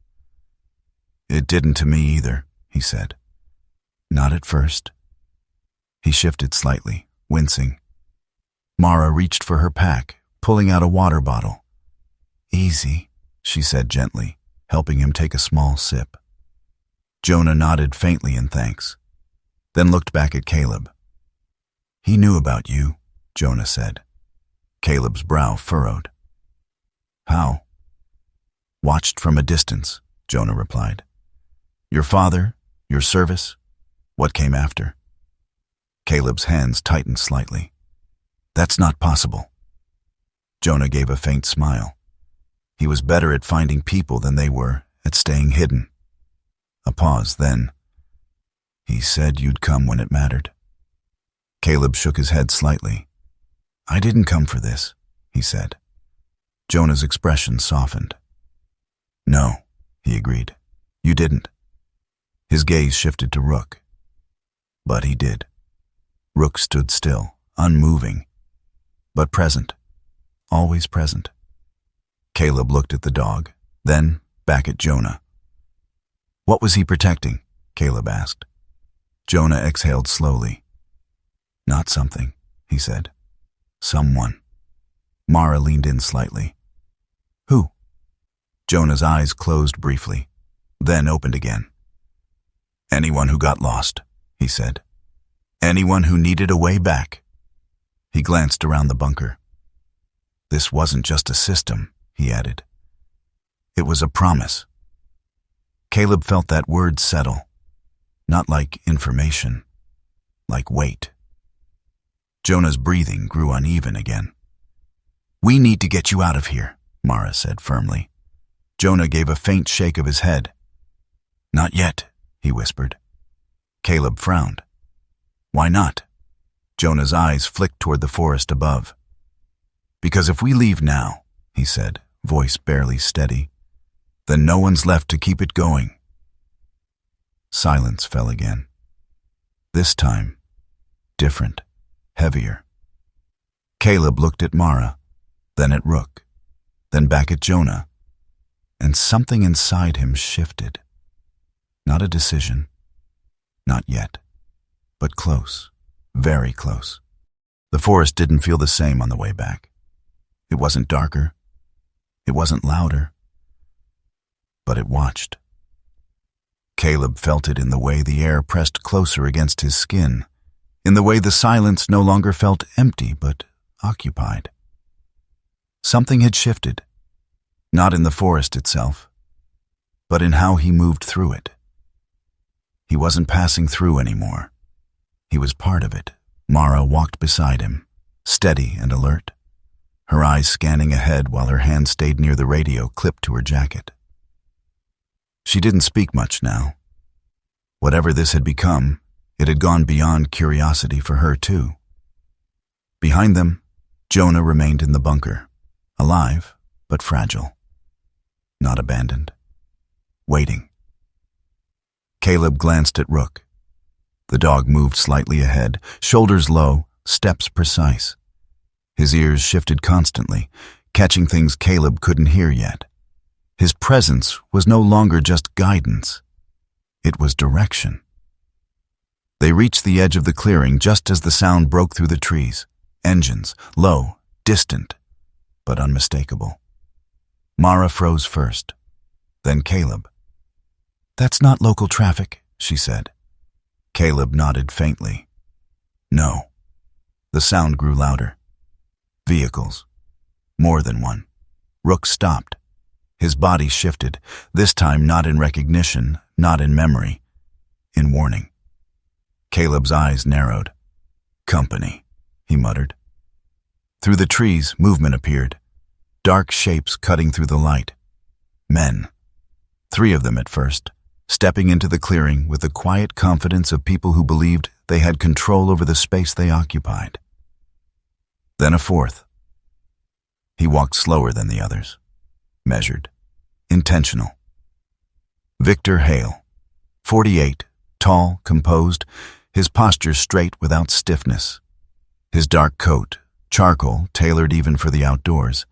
A: "It didn't to me either," he said. "Not at first." He shifted slightly, wincing. Mara reached for her pack, pulling out a water bottle. "Easy," she said gently, helping him take a small sip. Jonah nodded faintly in thanks, then looked back at Caleb. "He knew about you," Jonah said. Caleb's brow furrowed. "How?" "Watched from a distance," Jonah replied. "Your father, your service, what came after?" Caleb's hands tightened slightly. "That's not possible." Jonah gave a faint smile. He was better at finding people than they were at staying hidden. A pause, then. "He said you'd come when it mattered." Caleb shook his head slightly. "I didn't come for this," he said. Jonah's expression softened. "No," he agreed. "You didn't." His gaze shifted to Rook. But he did. Rook stood still, unmoving, but present, always present. Caleb looked at the dog, then back at Jonah. "What was he protecting?" Caleb asked. Jonah exhaled slowly. "Not something," he said. "Someone." Mara leaned in slightly. "Who?" Jonah's eyes closed briefly, then opened again. "Anyone who got lost," he said. "Anyone who needed a way back." He glanced around the bunker. "This wasn't just a system," he added. "It was a promise." Caleb felt that word settle, not like information, like weight. Jonah's breathing grew uneven again. "We need to get you out of here," Mara said firmly. Jonah gave a faint shake of his head. "Not yet," he whispered. Caleb frowned. "Why not?" Jonah's eyes flicked toward the forest above. "Because if we leave now," he said, voice barely steady, "then no one's left to keep it going." Silence fell again. This time, different, heavier. Caleb looked at Mara, then at Rook, then back at Jonah, and something inside him shifted. Not a decision, not yet, but close, very close. The forest didn't feel the same on the way back. It wasn't darker, it wasn't louder, but it watched. Caleb felt it in the way the air pressed closer against his skin, in the way the silence no longer felt empty but occupied. Something had shifted, not in the forest itself, but in how he moved through it. He wasn't passing through anymore. He was part of it. Mara walked beside him, steady and alert, her eyes scanning ahead while her hand stayed near the radio clipped to her jacket. She didn't speak much now. Whatever this had become, it had gone beyond curiosity for her too. Behind them, Jonah remained in the bunker, alive but fragile, not abandoned, waiting. Caleb glanced at Rook. The dog moved slightly ahead, shoulders low, steps precise. His ears shifted constantly, catching things Caleb couldn't hear yet. His presence was no longer just guidance. It was direction. They reached the edge of the clearing just as the sound broke through the trees. Engines, low, distant, but unmistakable. Mara froze first, then Caleb. "That's not local traffic," she said. Caleb nodded faintly. No. The sound grew louder. Vehicles. More than one. Rook stopped. His body shifted, this time not in recognition, not in memory, in warning. Caleb's eyes narrowed. Company, he muttered. Through the trees, movement appeared. Dark shapes cutting through the light. Men. 3 of them at first, stepping into the clearing with the quiet confidence of people who believed they had control over the space they occupied. Then a 4th. He walked slower than the others. Measured. Intentional. Victor Hale. 48, tall, composed, his posture straight without stiffness. His dark coat, charcoal tailored even for the outdoors,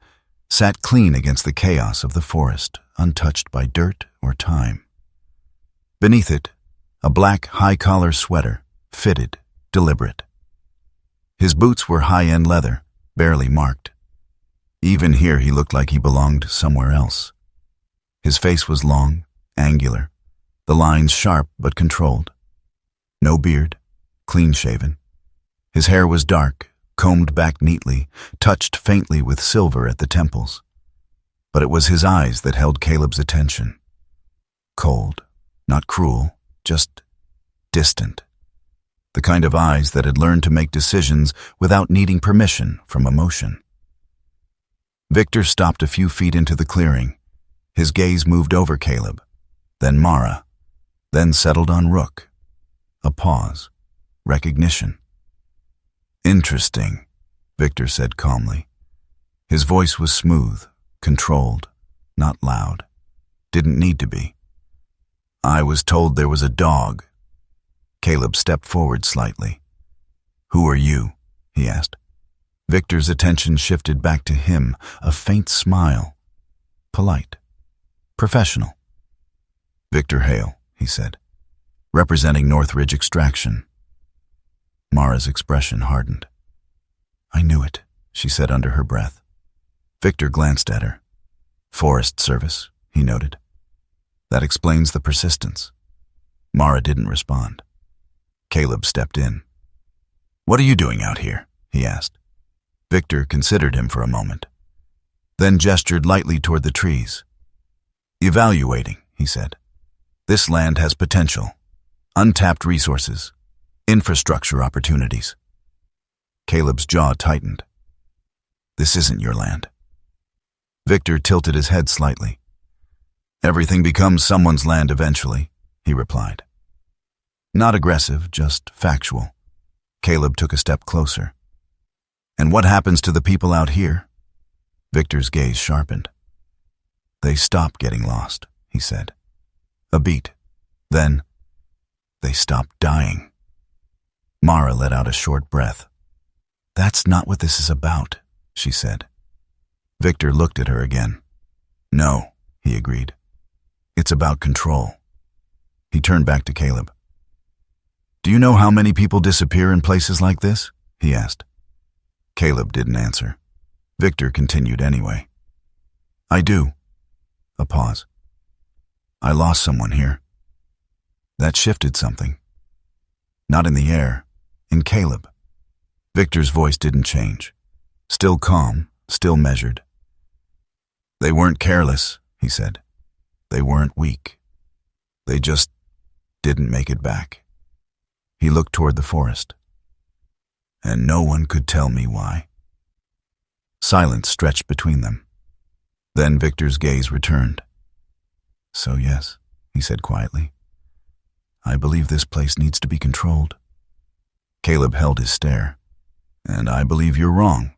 A: sat clean against the chaos of the forest, untouched by dirt or time. Beneath it, a black high-collar sweater, fitted, deliberate. His boots were high-end leather, barely marked. Even here he looked like he belonged somewhere else. His face was long, angular, the lines sharp but controlled. No beard, clean-shaven. His hair was dark, combed back neatly, touched faintly with silver at the temples. But it was his eyes that held Caleb's attention. Cold, not cruel, just distant. The kind of eyes that had learned to make decisions without needing permission from emotion. Victor stopped a few feet into the clearing. His gaze moved over Caleb, then Mara, then settled on Rook. A pause. Recognition. Interesting, Victor said calmly. His voice was smooth, controlled, not loud. Didn't need to be. I was told there was a dog. Caleb stepped forward slightly. Who are you? He asked. Victor's attention shifted back to him, a faint smile. Polite. Professional. Victor Hale, he said, representing Northridge Extraction. Mara's expression hardened. I knew it, she said under her breath. Victor glanced at her. Forest Service, he noted. That explains the persistence. Mara didn't respond. Caleb stepped in. What are you doing out here? He asked. Victor considered him for a moment, then gestured lightly toward the trees. Evaluating, he said. This land has potential, untapped resources, infrastructure opportunities. Caleb's jaw tightened. This isn't your land. Victor tilted his head slightly. Everything becomes someone's land eventually, he replied. Not aggressive, just factual. Caleb took a step closer. And what happens to the people out here? Victor's gaze sharpened. They stop getting lost, he said. A beat. Then, they stop dying. Mara let out a short breath. That's not what this is about, she said. Victor looked at her again. No, he agreed. It's about control. He turned back to Caleb. Do you know how many people disappear in places like this? He asked. Caleb didn't answer. Victor continued anyway. I do. A pause. I lost someone here. That shifted something. Not in the air, in Caleb. Victor's voice didn't change. Still calm, still measured. They weren't careless, he said. They weren't weak. They just didn't make it back. He looked toward the forest. And no one could tell me why. Silence stretched between them. Then Victor's gaze returned. So yes, he said quietly. I believe this place needs to be controlled. Caleb held his stare. And I believe you're wrong.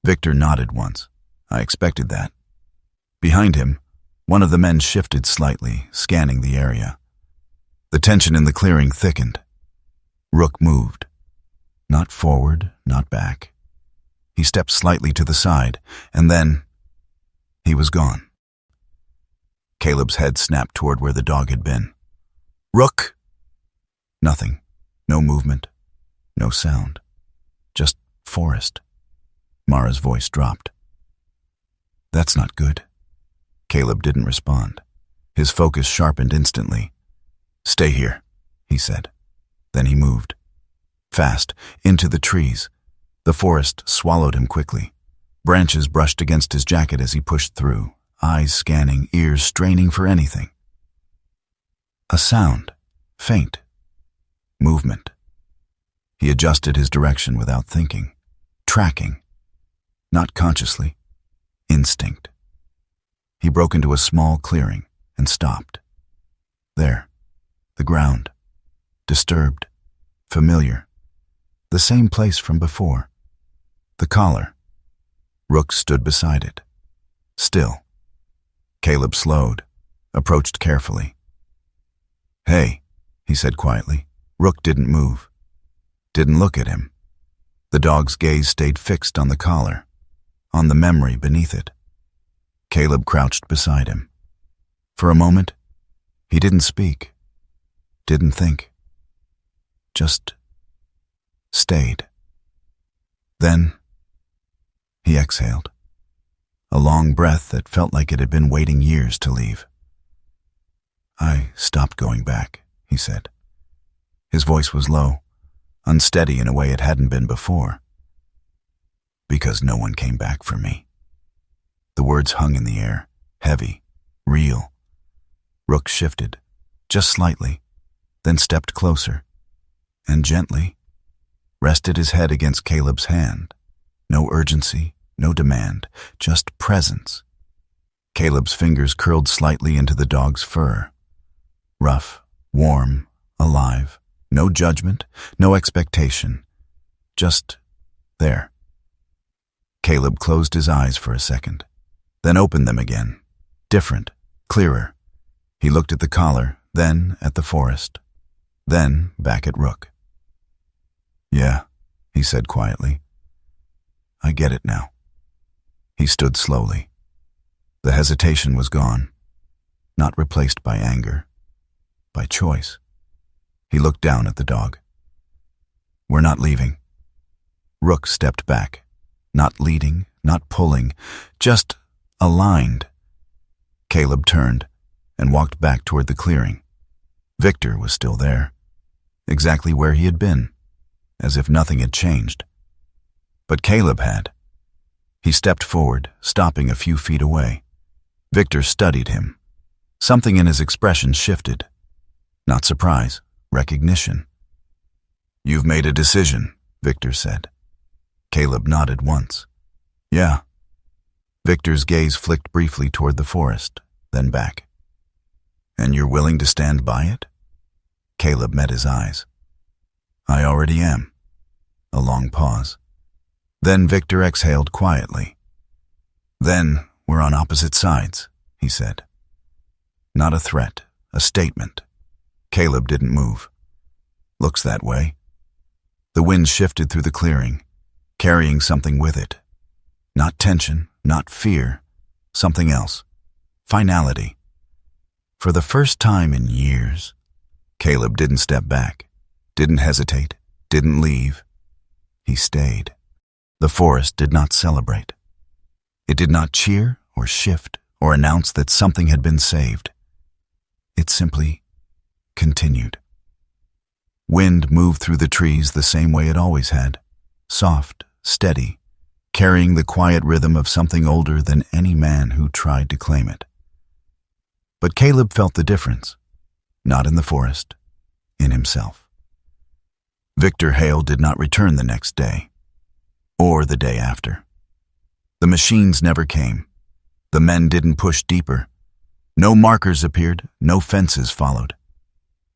A: Victor nodded once. I expected that. Behind him, one of the men shifted slightly, scanning the area. The tension in the clearing thickened. Rook moved. Not forward, not back. He stepped slightly to the side, and then he was gone. Caleb's head snapped toward where the dog had been. Rook! Nothing. No movement. No sound. Just forest. Mara's voice dropped. That's not good. Caleb didn't respond. His focus sharpened instantly. Stay here, he said. Then he moved. Fast, into the trees. The forest swallowed him quickly. Branches brushed against his jacket as he pushed through, eyes scanning, ears straining for anything. A sound, faint. Movement. He adjusted his direction without thinking. Tracking. Not consciously. Instinct. He broke into a small clearing and stopped. There. The ground. Disturbed. Familiar. The same place from before. The collar. Rook stood beside it. Still. Caleb slowed, approached carefully. "Hey," he said quietly. Rook didn't move. Didn't look at him. The dog's gaze stayed fixed on the collar, on the memory beneath it. Caleb crouched beside him. For a moment, he didn't speak, didn't think. Just stayed. Then, he exhaled. A long breath that felt like it had been waiting years to leave. "I stopped going back," he said. His voice was low, unsteady in a way it hadn't been before. "Because no one came back for me." The words hung in the air, heavy, real. Rook shifted, just slightly, then stepped closer, and gently rested his head against Caleb's hand. No urgency, no demand, just presence. Caleb's fingers curled slightly into the dog's fur. Rough, warm, alive. No judgment, no expectation. Just there. Caleb closed his eyes for a second, then opened them again. Different, clearer. He looked at the collar, then at the forest, then back at Rook. "Yeah," he said quietly. "I get it now." He stood slowly. The hesitation was gone, not replaced by anger, by choice. He looked down at the dog. "We're not leaving." Rook stepped back, not leading, not pulling, just aligned. Caleb turned and walked back toward the clearing. Victor was still there, exactly where he had been, as if nothing had changed. But Caleb had. He stepped forward, stopping a few feet away. Victor studied him. Something in his expression shifted. Not surprise, recognition. "You've made a decision," Victor said. Caleb nodded once. "Yeah." Victor's gaze flicked briefly toward the forest, then back. "And you're willing to stand by it?" Caleb met his eyes. "I already am." A long pause. Then Victor exhaled quietly. "Then we're on opposite sides," he said. Not a threat, a statement. Caleb didn't move. "Looks that way." The wind shifted through the clearing, carrying something with it. Not tension, not fear, something else. Finality. For the first time in years, Caleb didn't step back, didn't hesitate, didn't leave. He stayed. The forest did not celebrate. It did not cheer or shift or announce that something had been saved. It simply continued. Wind moved through the trees the same way it always had, soft, steady, carrying the quiet rhythm of something older than any man who tried to claim it. But Caleb felt the difference, not in the forest, in himself. Victor Hale did not return the next day, or the day after. The machines never came. The men didn't push deeper. No markers appeared, no fences followed.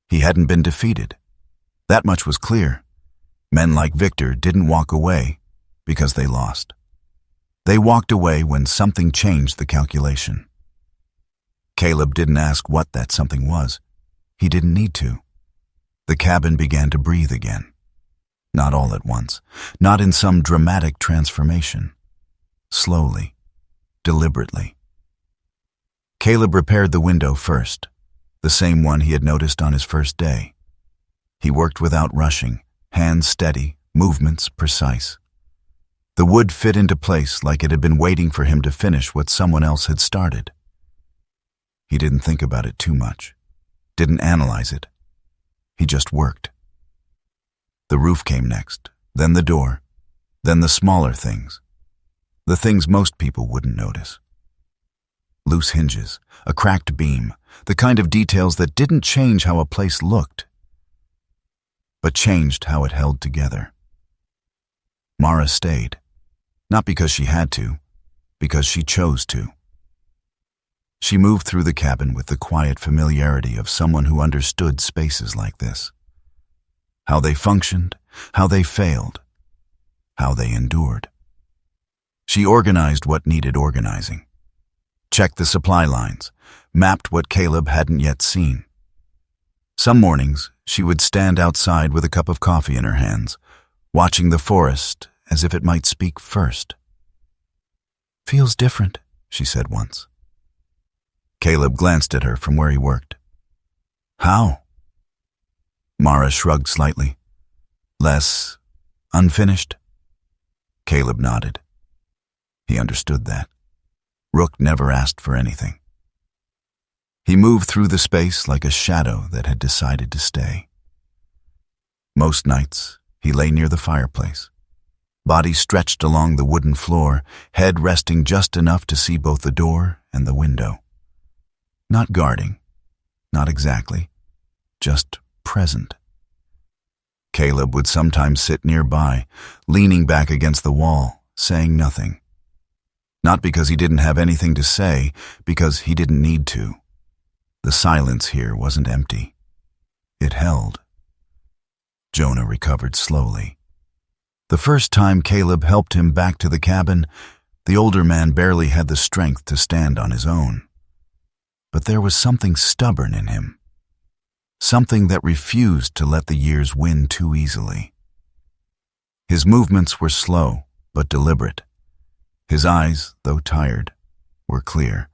A: He hadn't been defeated. That much was clear. Men like Victor didn't walk away because they lost. They walked away when something changed the calculation. Caleb didn't ask what that something was. He didn't need to. The cabin began to breathe again. Not all at once, not in some dramatic transformation. Slowly, deliberately. Caleb repaired the window first, the same one he had noticed on his first day. He worked without rushing, hands steady, movements precise. The wood fit into place like it had been waiting for him to finish what someone else had started. He didn't think about it too much, didn't analyze it. He just worked. The roof came next, then the door, then the smaller things. The things most people wouldn't notice. Loose hinges, a cracked beam, the kind of details that didn't change how a place looked, but changed how it held together. Mara stayed, not because she had to, because she chose to. She moved through the cabin with the quiet familiarity of someone who understood spaces like this. How they functioned, how they failed, how they endured. She organized what needed organizing, checked the supply lines, mapped what Caleb hadn't yet seen. Some mornings, she would stand outside with a cup of coffee in her hands, watching the forest as if it might speak first. "Feels different," she said once. Caleb glanced at her from where he worked. "How?" Mara shrugged slightly. "Less unfinished?" Caleb nodded. He understood that. Rook never asked for anything. He moved through the space like a shadow that had decided to stay. Most nights, he lay near the fireplace, body stretched along the wooden floor, head resting just enough to see both the door and the window. Not guarding, not exactly, just present. Caleb would sometimes sit nearby, leaning back against the wall, saying nothing. Not because he didn't have anything to say, because he didn't need to. The silence here wasn't empty. It held. Jonah recovered slowly. The first time Caleb helped him back to the cabin, the older man barely had the strength to stand on his own. But there was something stubborn in him. Something that refused to let the years win too easily. His movements were slow but deliberate. His eyes, though tired, were clear.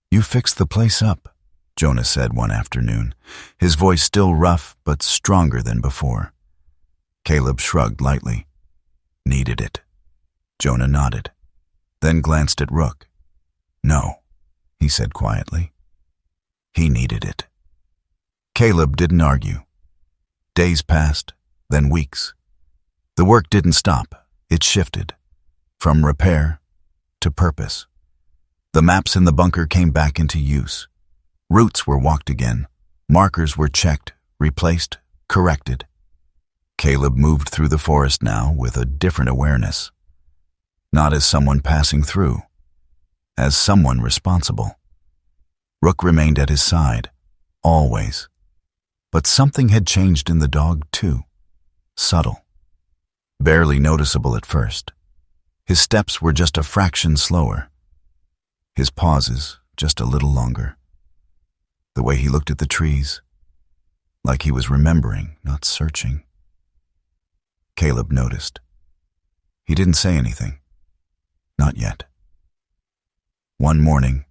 A: "You fixed the place up," Jonah said one afternoon, his voice still rough but stronger than before. Caleb shrugged lightly. "Needed it." Jonah nodded, then glanced at Rook. "No," he said quietly. He needed it. Caleb didn't argue. Days passed, then weeks. The work didn't stop. It shifted. From repair to purpose. The maps in the bunker came back into use. Routes were walked again. Markers were checked, replaced, corrected. Caleb moved through the forest now with a different awareness. Not as someone passing through, as someone responsible. Rook remained at his side, always. But something had changed in the dog, too. Subtle. Barely noticeable at first. His steps were just a fraction slower. His pauses just a little longer. The way he looked at the trees, like he was remembering, not searching. Caleb noticed. He didn't say anything. Not yet. One morning,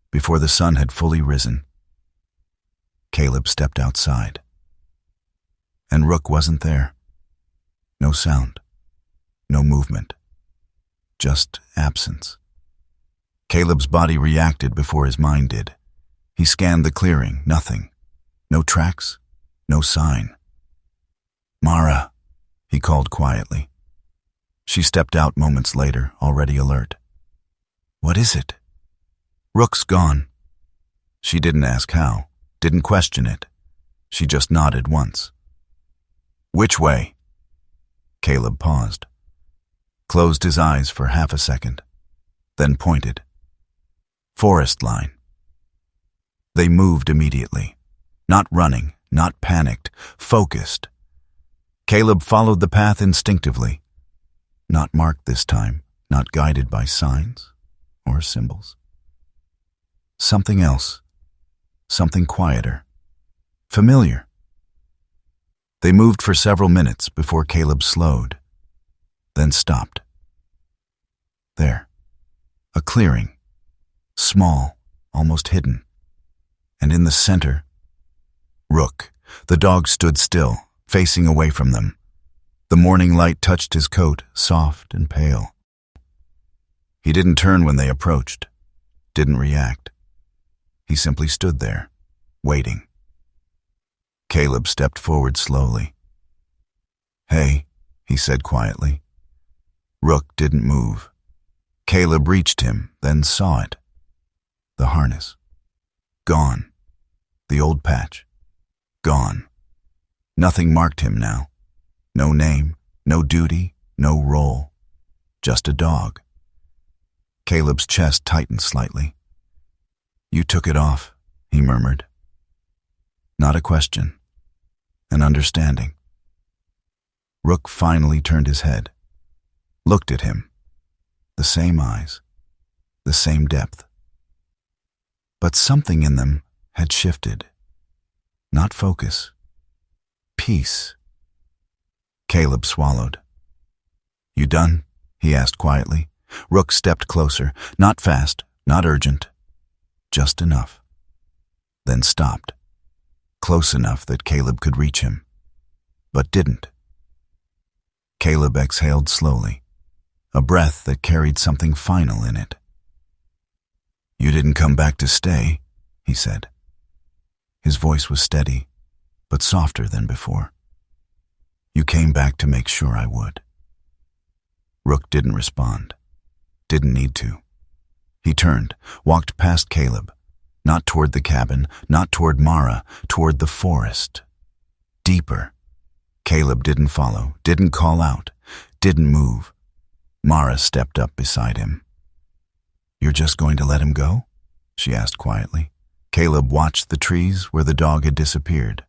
A: before the sun had fully risen, Caleb stepped outside. And Rook wasn't there. No sound. No movement. Just absence. Caleb's body reacted before his mind did. He scanned the clearing, nothing. No tracks, no sign. "Mara," he called quietly. She stepped out moments later, already alert. "What is it?" "Rook's gone." She didn't ask how, didn't question it. She just nodded once. "Which way?" Caleb paused. Closed his eyes for half a second, then pointed. "Forest line." They moved immediately. Not running, not panicked, focused. Caleb followed the path instinctively. Not marked this time, not guided by signs or symbols. Something else. Something quieter. Familiar. They moved for several minutes before Caleb slowed, then stopped. There. A clearing. Small, almost hidden. And in the center, Rook. The dog stood still, facing away from them. The morning light touched his coat, soft and pale. He didn't turn when they approached, didn't react. He simply stood there, waiting. Caleb stepped forward slowly. "Hey," he said quietly. Rook didn't move. Caleb reached him, then saw it. The harness. Gone. The old patch. Gone. Nothing marked him now. No name, no duty, no role. Just a dog. Caleb's chest tightened slightly. "You took it off," he murmured. Not a question. An understanding. Rook finally turned his head, looked at him. The same eyes, the same depth. But something in them had shifted. Not focus. Peace. Caleb swallowed. "You done?" he asked quietly. Rook stepped closer, not fast, not urgent, just enough. Then stopped, close enough that Caleb could reach him, but didn't. Caleb exhaled slowly, a breath that carried something final in it. "You didn't come back to stay," he said. His voice was steady, but softer than before. "You came back to make sure I would." Rook didn't respond. Didn't need to. He turned, walked past Caleb, not toward the cabin, not toward Mara, toward the forest. Deeper. Caleb didn't follow, didn't call out, didn't move. Mara stepped up beside him. "You're just going to let him go?" she asked quietly. Caleb watched the trees where the dog had disappeared.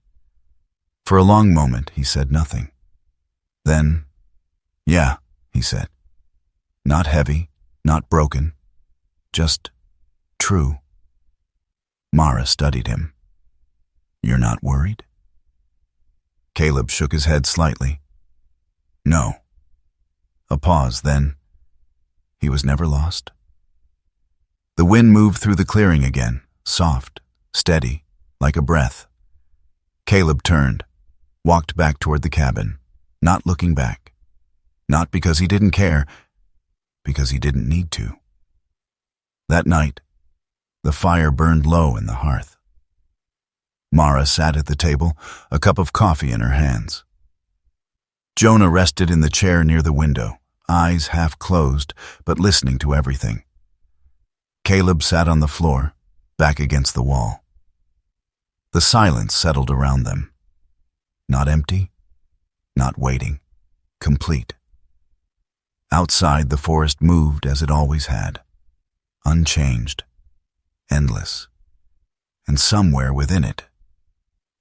A: For a long moment, he said nothing. Then, "Yeah," he said. Not heavy, not broken, just true. Mara studied him. "You're not worried?" Caleb shook his head slightly. "No." A pause, then, "He was never lost?" The wind moved through the clearing again, soft, steady, like a breath. Caleb turned, walked back toward the cabin, not looking back. Not because he didn't care, because he didn't need to. That night, the fire burned low in the hearth. Mara sat at the table, a cup of coffee in her hands. Jonah rested in the chair near the window, eyes half closed, but listening to everything. Caleb sat on the floor, back against the wall. The silence settled around them. Not empty, not waiting, complete. Outside, the forest moved as it always had, unchanged, endless. And somewhere within it,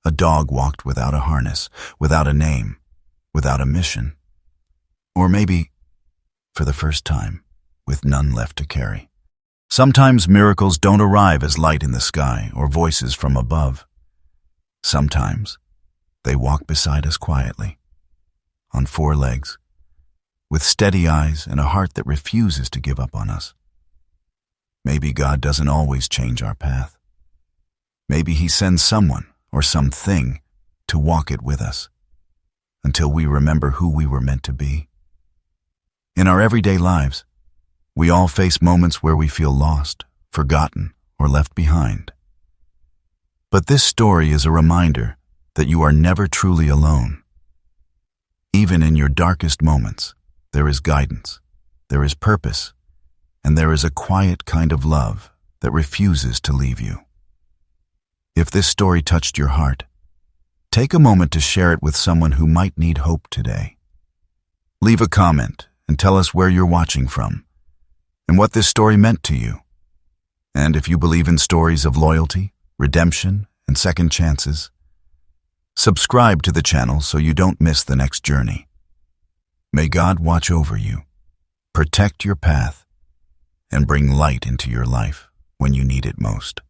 A: a dog walked without a harness, without a name, without a mission. Or maybe, for the first time, with none left to carry. Sometimes miracles don't arrive as light in the sky or voices from above. Sometimes they walk beside us quietly, on four legs, with steady eyes and a heart that refuses to give up on us. Maybe God doesn't always change our path. Maybe He sends someone or something to walk it with us, until we remember who we were meant to be. In our everyday lives, we all face moments where we feel lost, forgotten, or left behind. But this story is a reminder that you are never truly alone. Even in your darkest moments, there is guidance, there is purpose, and there is a quiet kind of love that refuses to leave you. If this story touched your heart, take a moment to share it with someone who might need hope today. Leave a comment and tell us where you're watching from and what this story meant to you. And if you believe in stories of loyalty, redemption, and second chances, subscribe to the channel so you don't miss the next journey. May God watch over you, protect your path, and bring light into your life when you need it most.